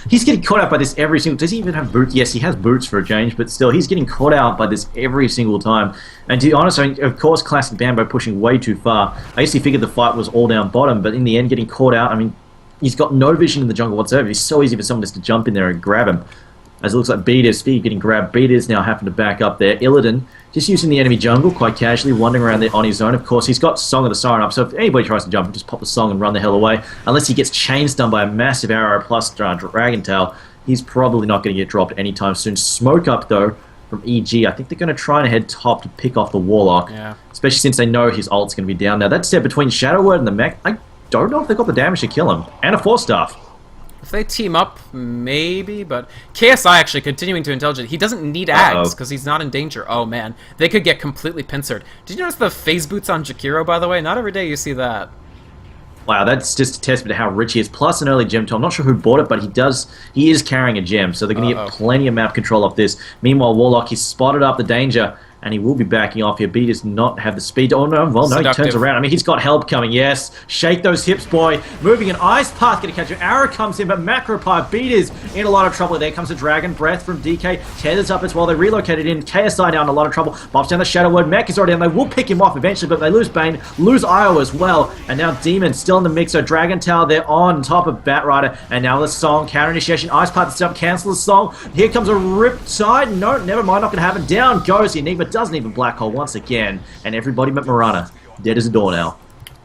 Speaker 3: He's getting caught out by this every single... Does he even have boots? Yes, he has boots for a change, but still, he's getting caught out by this every single time. And to be honest, I mean, of course, classic Bambo pushing way too far. I actually figured the fight was all down bottom, but in the end, getting caught out, I mean, he's got no vision in the jungle whatsoever. It's so easy for someone just to jump in there and grab him. As it looks like Beater's speed getting grabbed. Beater's now having to back up there. Illidan just using the enemy jungle quite casually, wandering around there on his own. Of course, he's got Song of the Siren up, so if anybody tries to jump, just pop the Song and run the hell away. Unless he gets chain stunned by a massive arrow plus Dragon Tail, he's probably not going to get dropped anytime soon. Smoke up, though, from EG. I think they're going to try and head top to pick off the Warlock, especially since they know his ult's going to be down now. That said, between Shadow Word and the mech, I don't know if they've got the damage to kill him. And a 4-staff.
Speaker 2: If they team up, maybe, but KSI actually continuing to intelligent. He doesn't need Ags because he's not in danger. Oh man, they could get completely pincered. Did you notice the phase boots on Jakiro, by the way? Not every day you see that. Wow,
Speaker 3: that's just a testament to how rich he is. Plus an early gem too. I'm not sure who bought it, but he is carrying a gem, so they're going to get plenty of map control off this. Meanwhile, Warlock, he's spotted up the danger, and he will be backing off here. B does not have the speed. Oh no, well no, he turns around. I mean, he's got help coming, yes. Shake those hips, boy. Moving an Ice Path, going to catch an arrow comes in, but Macro Pipe, Beat is in a lot of trouble. There comes a Dragon Breath from DK. Tethers up as well. They relocated in. KSI down in a lot of trouble. Bops down the Shadow Word. Mech is already down. They will pick him off eventually, but they lose Bane, lose Io as well. And now Demon still in the mix. So Dragon Tower, they're on top of Batrider. And now the Song, counter initiation. Ice Path is up, cancel the Song. Here comes a Riptide. No, never mind, not going to happen. Down goes the Enigma. Doesn't even Black Hole once again, and everybody but Mirana dead as a door now.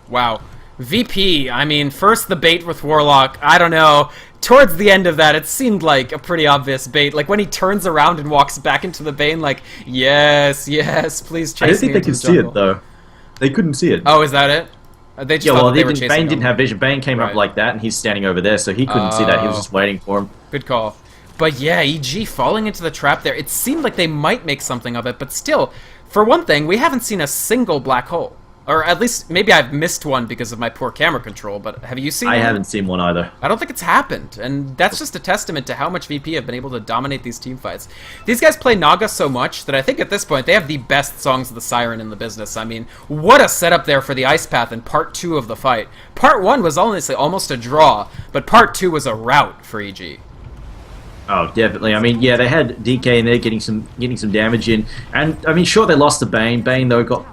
Speaker 2: Wow. VP, I mean, first the bait with Warlock, I don't know. Towards the end of that, it seemed like a pretty obvious bait. Like when he turns around and walks back into the Bane, like, yes, yes, please chase me.
Speaker 3: I don't think they could see it, though. They couldn't see it.
Speaker 2: Oh, is that it? They just thought they were chasing
Speaker 3: Bane didn't have vision. Bane came up like that, and he's standing over there, so he couldn't see that. He was just waiting for him.
Speaker 2: Good call. But yeah, EG falling into the trap there. It seemed like they might make something of it, but still, for one thing, we haven't seen a single black hole. Or at least, maybe I've missed one because of my poor camera control, but have you seen one?
Speaker 3: I haven't seen one either.
Speaker 2: I don't think it's happened, and that's just a testament to how much VP have been able to dominate these team fights. These guys play Naga so much that I think at this point they have the best Songs of the Siren in the business. I mean, what a setup there for the Ice Path in Part 2 of the fight. Part 1 was honestly almost a draw, but Part 2 was a rout for EG.
Speaker 3: Oh, definitely. I mean, yeah, they had DK in there getting some damage in, and I mean, sure, they lost the Bane. Bane though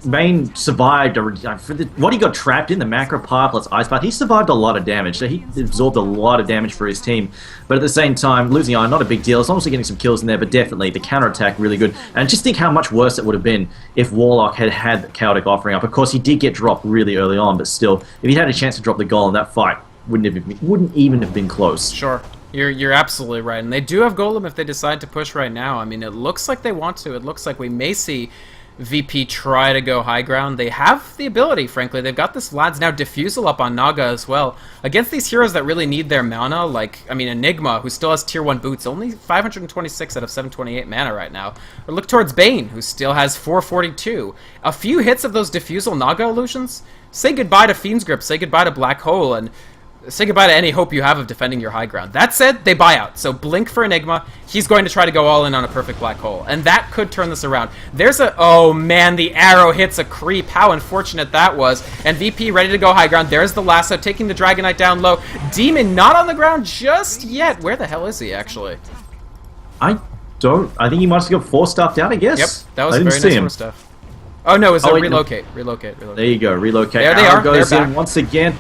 Speaker 3: Bane survived. What he got trapped in, the Macro Pipe plus Ice Path, he survived a lot of damage. So he absorbed a lot of damage for his team. But at the same time, losing Iron, not a big deal. As long as they're getting some kills in there, but definitely the counterattack really good. And just think how much worse it would have been if Warlock had the Chaotic Offering up. Of course, he did get dropped really early on, but still, if he had a chance to drop the goal in that fight, wouldn't even have been close.
Speaker 2: Sure. You're absolutely right, and they do have Golem if they decide to push right now. I mean, it looks like they want to. It looks like we may see VP try to go high ground. They have the ability, frankly. They've got this Lads now Diffusal up on Naga as well. Against these heroes that really need their mana, like, I mean, Enigma, who still has tier 1 boots, only 526 out of 728 mana right now. Or look towards Bane, who still has 442. A few hits of those Diffusal Naga illusions, say goodbye to Fiend's Grip, say goodbye to Black Hole, and say goodbye to any hope you have of defending your high ground. That said, they buy out. So Blink for Enigma. He's going to try to go all in on a perfect black hole. And that could turn this around. There's a... Oh, man, the arrow hits a creep. How unfortunate that was. And VP ready to go high ground. There's the lasso, taking the Dragon Knight down low. Demon not on the ground just yet. Where the hell is he, actually?
Speaker 3: I think he must have got 4-staff down, I guess.
Speaker 2: Yep, that was a very nice 4-staff. Oh, no, it's a relocate. Relocate.
Speaker 3: There you go, relocate.
Speaker 2: There they are.
Speaker 3: Goes
Speaker 2: They're
Speaker 3: in
Speaker 2: back.
Speaker 3: once again.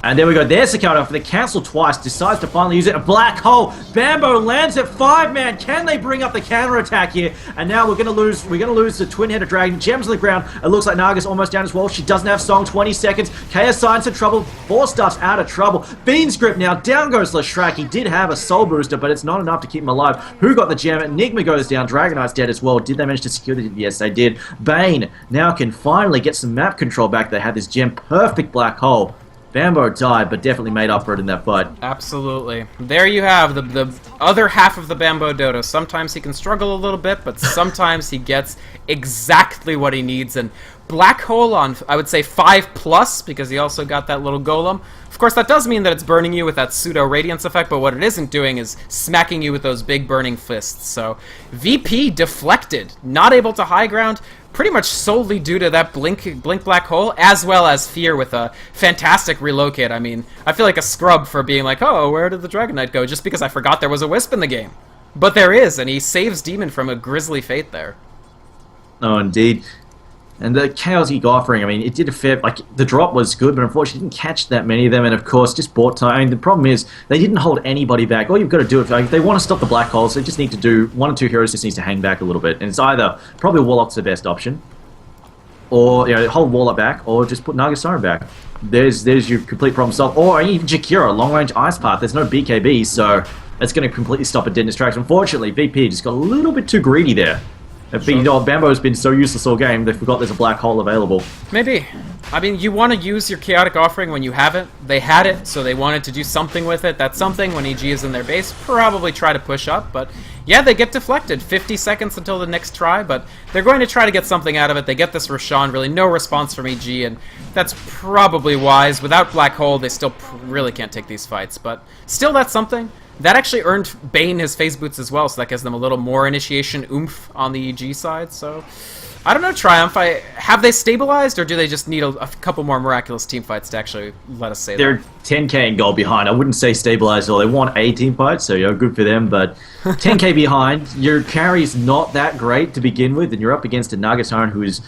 Speaker 3: And there we go. There's the counter for the cancel twice. Decides to finally use it. A black hole. Bambo lands at 5-man. Can they bring up the counter attack here? And now we're gonna lose. We're gonna lose the twin-headed dragon. Gems on the ground. It looks like Naga's almost down as well. She doesn't have song. 20 seconds. KSI's in trouble. Four Stuff's out of trouble. Bean's grip now. Down goes Leshrac. He did have a soul booster, but it's not enough to keep him alive. Who got the gem? Enigma goes down. Dragonite's dead as well. Did they manage to secure it? Yes, they did. Bane now can finally get some map control back. They had this gem. Perfect black hole. Bambo died, but definitely made up for it in that fight.
Speaker 2: Absolutely. There you have the other half of the Bambo Dota. Sometimes he can struggle a little bit, but sometimes he gets exactly what he needs. And Black Hole on, I would say, 5+, because he also got that little golem. Of course, that does mean that it's burning you with that pseudo-radiance effect, but what it isn't doing is smacking you with those big burning fists. So, VP deflected, not able to high ground, pretty much solely due to that blink black hole, as well as Fear with a fantastic relocate. I mean, I feel like a scrub for being like, oh, where did the Dragonite go? Just because I forgot there was a Wisp in the game. But there is, and he saves Demon from a grisly fate there.
Speaker 3: Oh, indeed. And the Chaotic offering, I mean, it did a fair... Like, the drop was good, but unfortunately didn't catch that many of them, and of course, just bought time. I mean, the problem is, they didn't hold anybody back. All you've got to do, if they want to stop the black holes, they just need to do... One or two heroes just needs to hang back a little bit. And it's either... Probably Warlock's the best option, or, you know, hold Warlock back, or just put Nagasara back. There's your complete problem solved. Or even Jakira, long-range Ice Path. There's no BKB, so it's going to completely stop a dead distraction. Unfortunately, VP just got a little bit too greedy there. Bambo's been so useless all game, they forgot there's a black hole available.
Speaker 2: Maybe. I mean, you want to use your Chaotic Offering when you have it. They had it, so they wanted to do something with it. That's something when EG is in their base. Probably try to push up, but yeah, they get deflected. 50 seconds until the next try, but they're going to try to get something out of it. They get this Roshan, really no response from EG, and that's probably wise. Without Black Hole, they still really can't take these fights, but still that's something. That actually earned Bane his phase boots as well, so that gives them a little more initiation oomph on the EG side, so... I don't know, Triumph, have they stabilized, or do they just need a couple more miraculous team fights to actually let us say
Speaker 3: They're
Speaker 2: that?
Speaker 3: 10k in goal behind. I wouldn't say stabilized at all. They want a team fight, so, you know, good for them, but 10k behind, your carry's not that great to begin with, and you're up against a Nagataran who is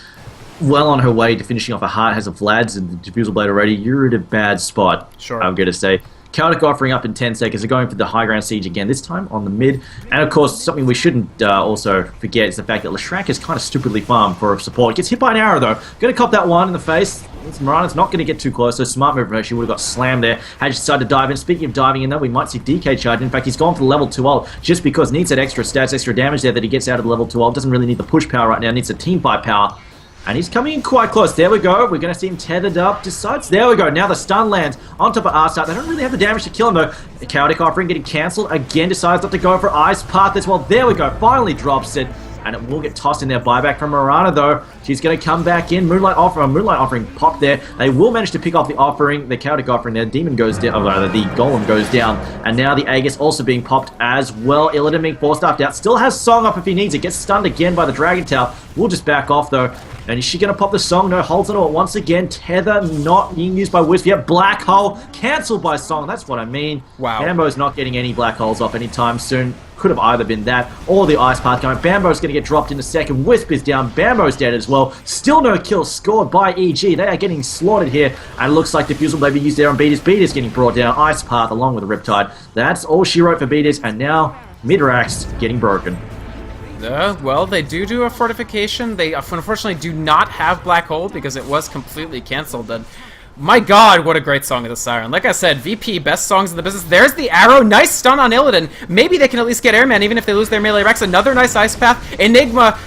Speaker 3: well on her way to finishing off a Heart, has a Vlad's and the Diffusal Blade already. You're in a bad spot,
Speaker 2: sure.
Speaker 3: I'm going to say. Chaotic Offering up in 10 seconds. They're going for the high ground siege again, this time on the mid. And of course, something we shouldn't also forget is the fact that Leshrac is kind of stupidly farmed for support. Gets hit by an arrow though. Going to cop that one in the face. Mirana's not going to get too close, so smart move from her. She would have got slammed there had she decided to dive in. Speaking of diving in though, we might see DK charge. In fact, he's gone for the level 2 ult just because needs that extra stats, extra damage there that he gets out of the level 2 ult. Doesn't really need the push power right now, needs the team fight power. And he's coming in quite close. There we go. We're going to see him tethered up. Decides. There we go. Now the stun lands on top of R-Start. They don't really have the damage to kill him, though. The Chaotic Offering getting cancelled. Again, decides not to go for Ice Path as well. There we go. Finally drops it. And it will get tossed in there. Buyback from Mirana, though. She's going to come back in. Moonlight Offering popped there. They will manage to pick off the Offering. The Chaotic Offering there. Demon goes down. Or rather, the Golem goes down. And now the Aegis also being popped as well. Illidan being forced up out. Still has Song up if he needs it. Gets stunned again by the Dragon Tail. We'll just back off, though. And is she going to pop the Song? No, holds on to it once again. Tether not being used by Wisp yet. Black Hole cancelled by Song. That's what I mean.
Speaker 2: Wow.
Speaker 3: Bambo's not getting any Black Holes off anytime soon. Could have either been that or the Ice Path going. Bambo's going to get dropped in a second. Wisp is down. Bambo's dead as well. Still no kills scored by EG. They are getting slaughtered here. And it looks like Diffusal may be used there on Beaters. Beaters getting brought down. Ice Path along with the Riptide. That's all she wrote for Beaters. And now Midrax getting broken.
Speaker 2: Well, they do a fortification. They unfortunately do not have Black Hole because it was completely cancelled. And my god, what a great Song of the Siren. Like I said, VP, best songs in the business. There's the arrow. Nice stun on Illidan. Maybe they can at least get Airman even if they lose their melee Rex. Another nice Ice Path. Enigma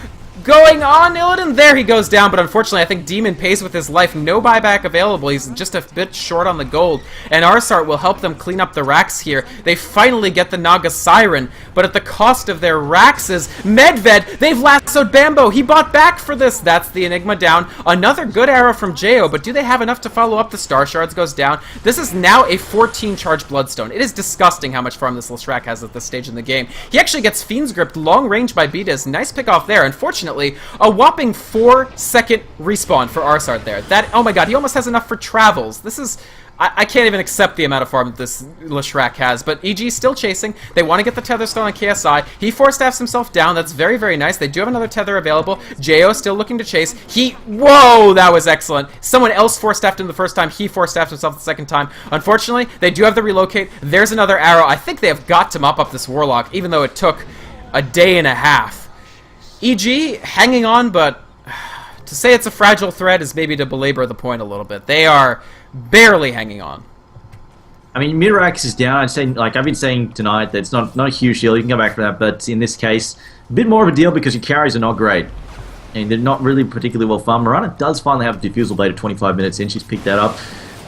Speaker 2: going on Illidan. There he goes down, but unfortunately I think Demon pays with his life. No buyback available. He's just a bit short on the gold. And Arsart will help them clean up the racks here. They finally get the Naga Siren, but at the cost of their racks is Medved. They've lassoed Bambo. He bought back for this. That's the Enigma down. Another good arrow from Jo, but do they have enough to follow up? The Star Shards goes down. This is now a 14 charge Bloodstone. It is disgusting how much farm this Leshrac has at this stage in the game. He actually gets Fiend's Grip long range by Beatus. Nice pick off there. Unfortunately, a whopping 4-second respawn for Arsart there. That, oh my god, he almost has enough for travels. This is I can't even accept the amount of farm that this Leshrac has, but EG still chasing. They want to get the Tether Stone on KSI. He force-staffs himself down. That's very, very nice. They do have another Tether available. Jo still looking to chase. Whoa, that was excellent. Someone else force-staffed him the first time. He force-staffed himself the second time. Unfortunately, they do have the relocate. There's another arrow. I think they have got to mop up this Warlock, even though it took a day and a half. EG hanging on, but to say it's a fragile thread is maybe to belabor the point a little bit. They are barely hanging on.
Speaker 3: I mean, Mirax is down. I've been saying tonight that it's not a huge deal. You can go back for that, but in this case, a bit more of a deal because your carries are not great. And they're not really particularly well farmed. Mirana does finally have a Diffusal Blade at 25 minutes in. She's picked that up.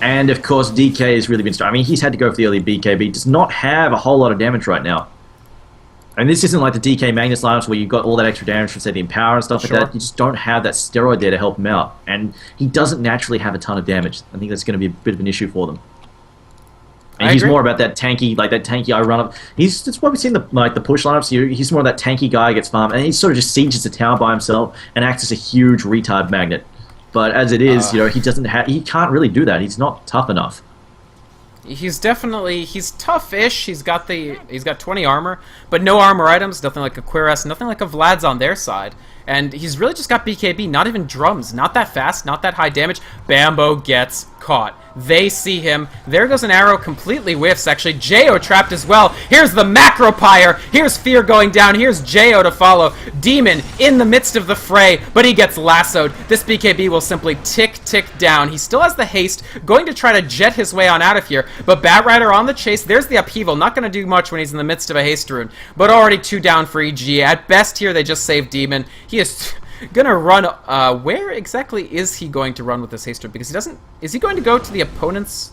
Speaker 3: And, of course, DK has really been strong. I mean, he's had to go for the early BKB. He does not have a whole lot of damage right now. And this isn't like the DK Magnus lineups where you've got all that extra damage from, say, the Empower and stuff like that. You just don't have that steroid there to help him out. And he doesn't naturally have a ton of damage. I think that's going to be a bit of an issue for them. And he's more about that tanky, I run up. That's why we've seen the push lineups. He's more of that tanky guy who gets farmed, and he sort of just sieges the tower by himself and acts as a huge retard magnet. But as it is, he can't really do that. He's not tough enough.
Speaker 2: He's tough-ish. He's got 20 armor, but no armor items, nothing like a Cuirass, nothing like a Vlad's on their side. And he's really just got BKB, not even drums, not that fast, not that high damage. Bambo gets caught. They see him. There goes an arrow, completely whiffs, actually. Jo trapped as well. Here's the Macro Pyre. Here's Fear going down. Here's Jo to follow. Demon in the midst of the fray, but he gets lassoed. This BKB will simply tick down. He still has the haste, going to try to jet his way on out of here, but Batrider on the chase. There's the upheaval. Not going to do much when he's in the midst of a haste rune, but already 2 down for EG. At best here, they just save Demon. He is gonna run. Where exactly is he going to run with this haste rune? Because he doesn't. Is he going to go to the opponent's?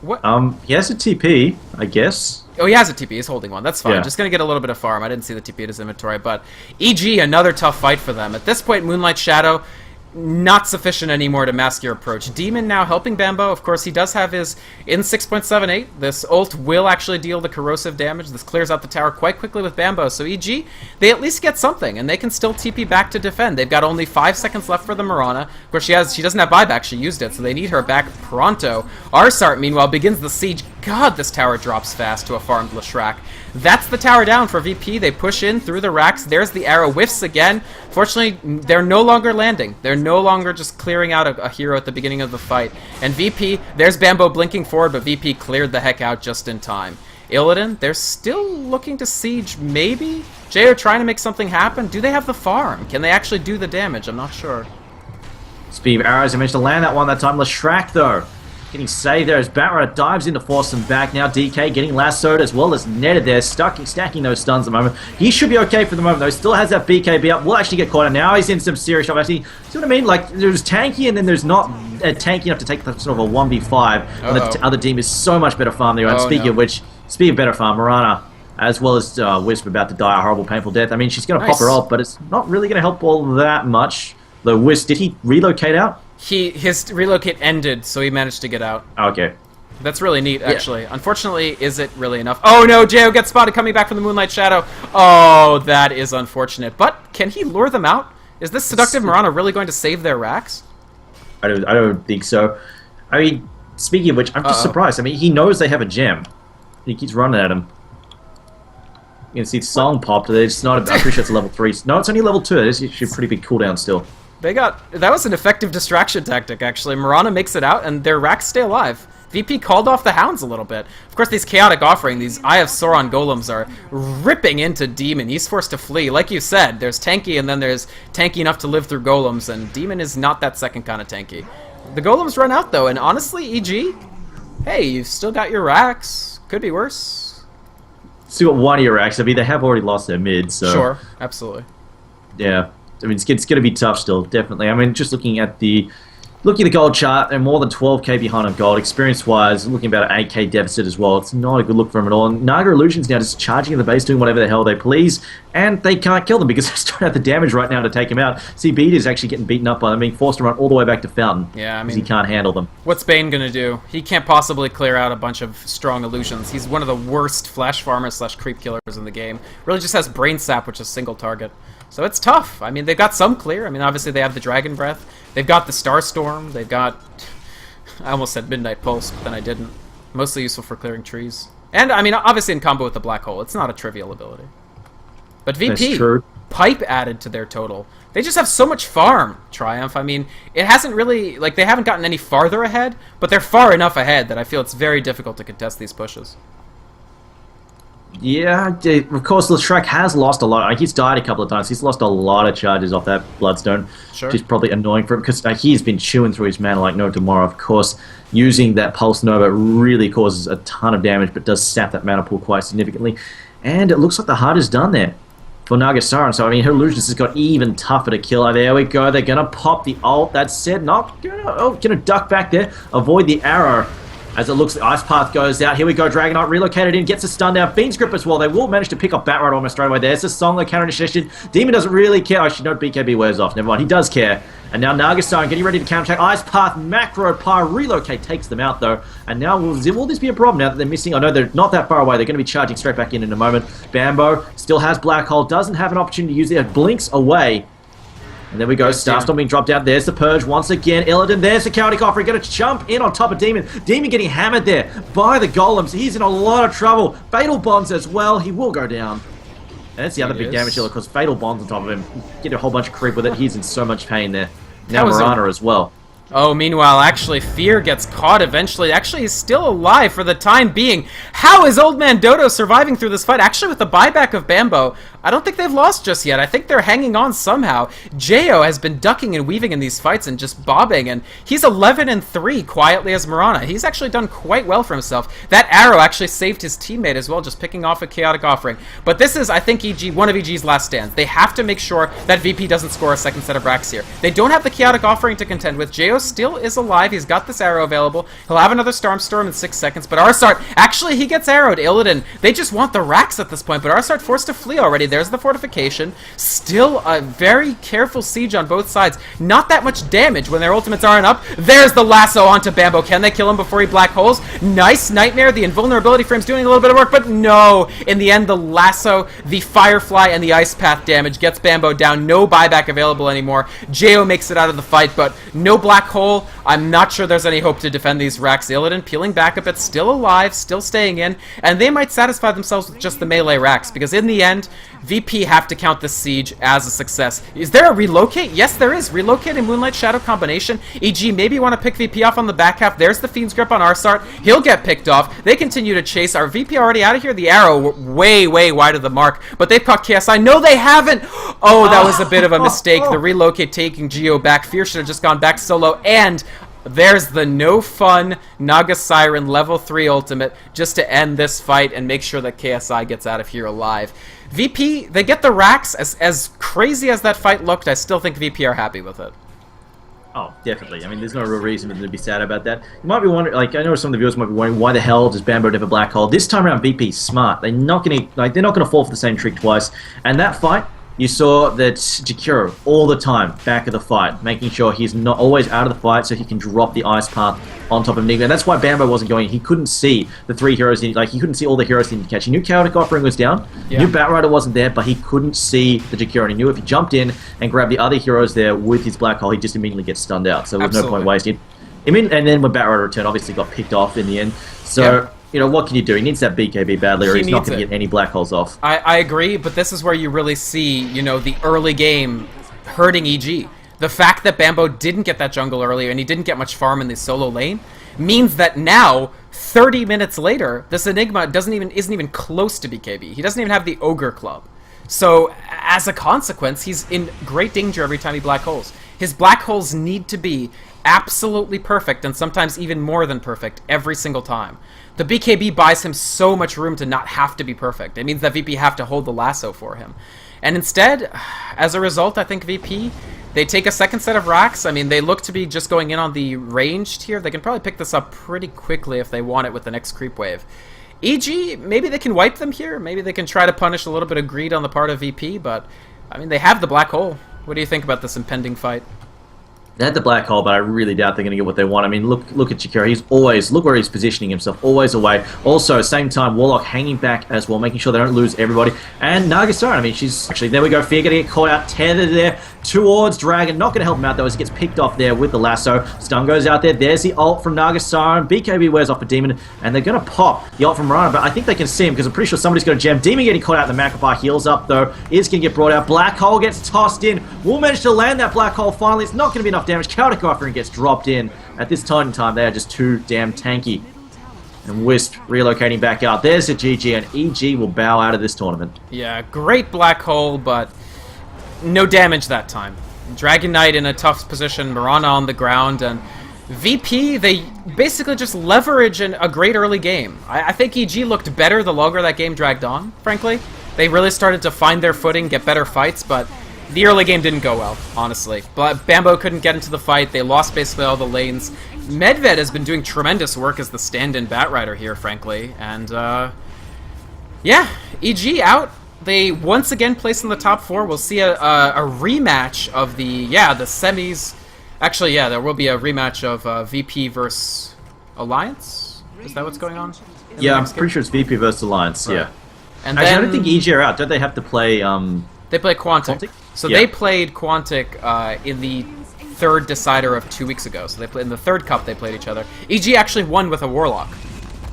Speaker 2: What?
Speaker 3: He has a TP, I guess.
Speaker 2: Oh, he has a TP. He's holding one. That's fine.
Speaker 3: Yeah.
Speaker 2: Just gonna get a little bit of farm. I didn't see the TP in his inventory, but EG, another tough fight for them. At this point, Moonlight Shadow, not sufficient anymore to mask your approach. Demon now helping Bambo. Of course, he does have his in 6.78. This ult will actually deal the corrosive damage. This clears out the tower quite quickly with Bambo. So EG, they at least get something, and they can still TP back to defend. They've got only 5 seconds left for the Mirana. Of course, she doesn't have buyback. She used it, so they need her back pronto. Arsart, meanwhile, begins the siege. God, this tower drops fast to a farmed Leshrac. That's the tower down for VP. They push in through the racks. There's the arrow. Whiffs again. Fortunately, they're no longer landing. They're no longer just clearing out a hero at the beginning of the fight. And VP, there's Bambo blinking forward, but VP cleared the heck out just in time. Illidan, they're still looking to siege, maybe? Jo trying to make something happen. Do they have the farm? Can they actually do the damage? I'm not sure.
Speaker 3: Speed of arrows. I managed to land that one that time. Leshrac, though, getting saved there as Batrider dives in to force them back. Now DK getting lassoed as well as netted there, stacking those stuns at the moment. He should be okay for the moment, though. Still has that BKB up. Will actually get caught, and now he's in some serious trouble. Actually, see what I mean? Like, there's tanky, and then there's not tanky enough to take the sort of a 1v5. And the other team is so much better farm there. And speaking of which, speaking of better farm, Mirana, as well as Wisp, about to die a horrible, painful death. I mean, she's going to pop her ult, but it's not really going to help all that much. Though Wisp, did he relocate out?
Speaker 2: His relocate ended, so he managed to get out.
Speaker 3: Okay.
Speaker 2: That's really neat, actually. Yeah. Unfortunately, is it really enough? Oh no, Jo gets spotted coming back from the Moonlight Shadow. Oh, that is unfortunate. But can he lure them out? Is this seductive Mirana really going to save their racks?
Speaker 3: I don't think so. I mean, speaking of which, I'm just surprised. I mean, he knows they have a gem. He keeps running at him. You can see the song popped. It's not. I'm pretty sure it's a level 3. No, it's only level 2. It's actually a pretty big cooldown still.
Speaker 2: That was an effective distraction tactic, actually. Mirana makes it out, and their racks stay alive. VP called off the hounds a little bit. Of course, these chaotic offering, these Eye of Sauron golems are ripping into Demon. He's forced to flee. Like you said, there's tanky, and then there's tanky enough to live through golems, and Demon is not that second kind of tanky. The golems run out, though, and honestly, EG, hey, you've still got your racks. Could be worse.
Speaker 3: Still got one of your racks. I mean, they have already lost their mid, so...
Speaker 2: Sure, absolutely.
Speaker 3: Yeah. I mean, it's going to be tough still, definitely. I mean, just looking at the gold chart, they're more than 12k behind on gold. Experience-wise, looking about an 8k deficit as well. It's not a good look for them at all. And Naga Illusions now just charging in the base, doing whatever the hell they please, and they can't kill them because they still have the damage right now to take him out. See, Beat is actually getting beaten up by them, being forced to run all the way back to Fountain.
Speaker 2: Yeah, I mean,
Speaker 3: because he can't handle them.
Speaker 2: What's Bane going to do? He can't possibly clear out a bunch of strong illusions. He's one of the worst flash farmers / creep killers in the game. Really just has Brain Sap, which is single target. So it's tough. I mean, they've got some clear. I mean, obviously they have the Dragon Breath. They've got the Starstorm. They've got... I almost said Midnight Pulse, but then I didn't. Mostly useful for clearing trees. And, I mean, obviously in combo with the Black Hole, it's not a trivial ability. But VP, Pipe added to their total. They just have so much farm, Triumph. I mean, it hasn't really, like, they haven't gotten any farther ahead, but they're far enough ahead that I feel it's very difficult to contest these pushes.
Speaker 3: Yeah, of course, Leshrac has lost a lot. Like, he's died a couple of times. He's lost a lot of charges off that Bloodstone,
Speaker 2: sure.
Speaker 3: Which is probably annoying for him because he's been chewing through his mana like no tomorrow. Of course, using that Pulse Nova really causes a ton of damage, but does sap that mana pool quite significantly. And it looks like the heart is done there for Nagasaran. So, I mean, her Illusionist has got even tougher to kill. There we go. They're going to pop the ult. That said, not going to duck back there, avoid the arrow. As it looks, the Ice Path goes out. Here we go. Dragonite relocated in, gets a stun down. Fiend's Grip as well. They will manage to pick up Batrider almost straight away. There's the Song, the counter initiation. Demon doesn't really care. I should note BKB wears off. Never mind. He does care. And now Nagasaran getting ready to counterattack. Ice Path, Macro Pyre, relocate takes them out though. And now will this be a problem now that they're missing? I know they're not that far away. They're going to be charging straight back in a moment. Bambo still has Black Hole. Doesn't have an opportunity to use it. Blinks away. And there we go, Starstorm being dropped out. There's the Purge once again. Illidan, there's the Chaotic Offering. Going to jump in on top of Demon. Demon getting hammered there by the Golems. He's in a lot of trouble. Fatal Bonds as well. He will go down. And that's the other big damage dealer because Fatal Bonds on top of him. Get a whole bunch of creep with it. He's in so much pain there. Now Mirana as well.
Speaker 2: Oh, meanwhile, actually, Fear gets caught eventually. Actually, he's still alive for the time being. How is Old Man Dodo surviving through this fight? Actually, with the buyback of Bambo, I don't think they've lost just yet. I think they're hanging on somehow. Jo has been ducking and weaving in these fights and just bobbing, and he's 11-3 quietly as Mirana. He's actually done quite well for himself. That arrow actually saved his teammate as well, just picking off a Chaotic Offering. But this is, I think, one of EG's last stands. They have to make sure that VP doesn't score a second set of racks here. They don't have the Chaotic Offering to contend with. Jo still is alive. He's got this arrow available. He'll have another Storm in 6 seconds, but Arsart, actually, he gets arrowed. Illidan, they just want the racks at this point, but Arsart forced to flee already. There's the fortification. Still a very careful siege on both sides. Not that much damage when their ultimates aren't up. There's the lasso onto Bambo. Can they kill him before he black holes? Nice Nightmare. The invulnerability frame's doing a little bit of work, but no. In the end, the lasso, the Firefly, and the Ice Path damage gets Bambo down. No buyback available anymore. Jo makes it out of the fight, but no black hole. I'm not sure there's any hope to defend these racks. Illidan peeling back a bit, still alive, still staying in, and they might satisfy themselves with just the melee racks, because in the end, VP have to count this siege as a success. Is there a relocate? Yes, there is. Relocate and Moonlight Shadow combination. EG maybe want to pick VP off on the back half. There's the Fiend's Grip on Arsart. He'll get picked off. They continue to chase. Our VP already out of here? The arrow way, way wide of the mark, but they've caught KSI. No, they haven't! Oh, that was a bit of a mistake. The relocate taking Geo back. Fear should have just gone back solo, and there's the no fun Naga Siren level 3 ultimate just to end this fight and make sure that KSI gets out of here alive. VP, they get the racks. As crazy as that fight looked, I still think VP are happy with it.
Speaker 3: Oh, definitely. I mean, there's no real reason to be sad about that. You might be wondering, like, I know some of the viewers might be wondering, why the hell does Bambo have a black hole? This time around, VP's smart. They're not going to fall for the same trick twice. And that fight, you saw that Jakiro all the time back of the fight, making sure he's not always out of the fight so he can drop the Ice Path on top of Enigma. And that's why Bambo wasn't going. He couldn't see the 3 heroes. He couldn't see all the heroes he needed to catch. He knew Chaotic Offering was down.
Speaker 2: Yeah.
Speaker 3: He knew Batrider wasn't there, but he couldn't see the Jakiro. And he knew if he jumped in and grabbed the other heroes there with his black hole, he'd just immediately get stunned out. So there was no point wasting. And then when Batrider returned, obviously got picked off in the end. So... Yeah. You know, what can you do? He needs that BKB badly, or he's not going to get any black holes off.
Speaker 2: I agree, but this is where you really see, you know, the early game hurting EG. The fact that Bambo didn't get that jungle earlier, and he didn't get much farm in the solo lane, means that now, 30 minutes later, this Enigma isn't even close to BKB. He doesn't even have the Ogre Club. So, as a consequence, he's in great danger every time he black holes. His black holes need to be absolutely perfect, and sometimes even more than perfect, every single time. The BKB buys him so much room to not have to be perfect. It means that VP have to hold the lasso for him. And instead, as a result, I think VP, they take a second set of racks. I mean, they look to be just going in on the ranged here. They can probably pick this up pretty quickly if they want it with the next creep wave. EG, maybe they can wipe them here. Maybe they can try to punish a little bit of greed on the part of VP, but, I mean, they have the black hole. What do you think about this impending fight?
Speaker 3: They had the black hole, but I really doubt they're going to get what they want. I mean, look at Chikara. He's always, look where he's positioning himself, always away. Also, same time, Warlock hanging back as well, making sure they don't lose everybody. And Nagasara, I mean, she's actually, there we go, Fear going to get caught out, tethered there towards Dragon. Not going to help him out, though, as he gets picked off there with the lasso. Stun goes out there. There's the ult from Nagasara, and BKB wears off a Demon, and they're going to pop the ult from Rana, but I think they can see him, because I'm pretty sure somebody's going to jam. Demon getting caught out, the Macrobar heals up, though. Is going to get brought out. Black hole gets tossed in. Will manage to land that black hole finally. It's not going to be enough damage. Chaotic Offering gets dropped in. At this time, they are just too damn tanky. And Wisp relocating back out. There's a GG, and EG will bow out of this tournament.
Speaker 2: Yeah, great black hole, but no damage that time. Dragon Knight in a tough position, Mirana on the ground, and VP, they basically just leverage a great early game. I think EG looked better the longer that game dragged on, frankly. They really started to find their footing, get better fights, but the early game didn't go well, honestly. But Bambo couldn't get into the fight. They lost basically all the lanes. Medved has been doing tremendous work as the stand-in Batrider here, frankly. And, yeah, EG out. They once again placed in the top 4. We'll see a rematch of the semis. Actually, yeah, there will be a rematch of VP versus Alliance. Is that what's going on?
Speaker 3: Yeah, I'm pretty sure it's VP versus Alliance,
Speaker 2: right.
Speaker 3: Yeah.
Speaker 2: And
Speaker 3: actually,
Speaker 2: then,
Speaker 3: I don't think EG are out. Don't they have to play...
Speaker 2: They play Quantic. So
Speaker 3: yeah.
Speaker 2: they played Quantic in the third decider of 2 weeks ago. So they played in the third cup. They played each other. EG actually won with a Warlock.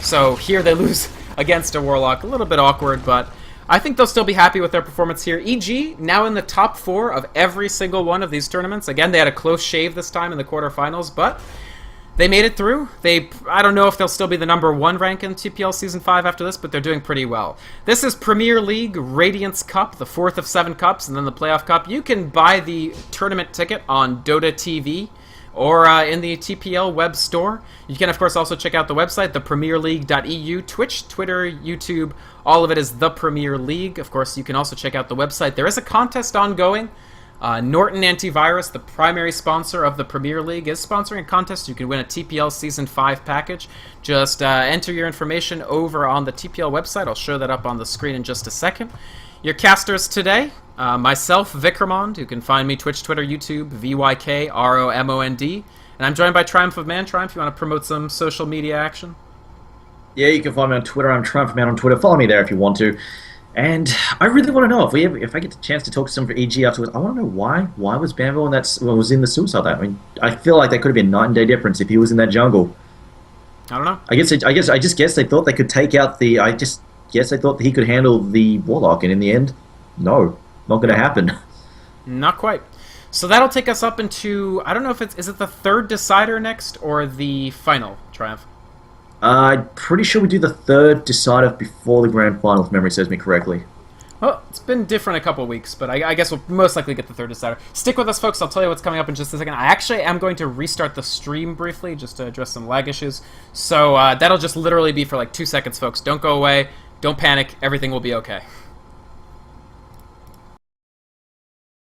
Speaker 2: So here they lose against a Warlock. A little bit awkward, but I think they'll still be happy with their performance here. EG now in the top 4 of every single one of these tournaments. Again, they had a close shave this time in the quarterfinals, but they made it through. I don't know if they'll still be the #1 rank in TPL Season 5 after this, but they're doing pretty well. This is Premier League Radiance Cup, the 4th of 7 cups, and then the Playoff Cup. You can buy the tournament ticket on Dota TV or in the TPL web store. You can, of course, also check out the website, thepremierleague.eu, Twitch, Twitter, YouTube. All of it is The Premier League. Of course, you can also check out the website. There is a contest ongoing. Norton Antivirus, the primary sponsor of the Premier League, is sponsoring a contest. You can win a TPL Season 5 package. Just enter your information over on the TPL website. I'll show that up on the screen in just a second. Your casters today, myself, Vykromond. You can find me Twitch, Twitter, YouTube, VYKROMOND. And I'm joined by TriumphOfMan. Triumph, you want to promote some social media action?
Speaker 3: Yeah, you can find me on Twitter. I'm TriumphOfMan on Twitter. Follow me there if you want to. And I really want to know if I get the chance to talk to someone for EG afterwards. I want to know why was Bambo was in the suicide lane. I mean, I feel like that could have been a night and day difference if he was in that jungle.
Speaker 2: I don't know.
Speaker 3: I just guess they thought they could take out the. I just guess they thought that he could handle the Warlock, and in the end, no, not going to happen.
Speaker 2: Not quite. So that'll take us up into, I don't know if is it the third decider next or the final, Triumph?
Speaker 3: I'm pretty sure we do the third decider before the grand final, if memory serves me correctly.
Speaker 2: Well, it's been different a couple weeks, but I guess we'll most likely get the third decider. Stick with us, folks. I'll tell you what's coming up in just a second. I actually am going to restart the stream briefly just to address some lag issues. So that'll just literally be for like 2 seconds, folks. Don't go away. Don't panic. Everything will be okay.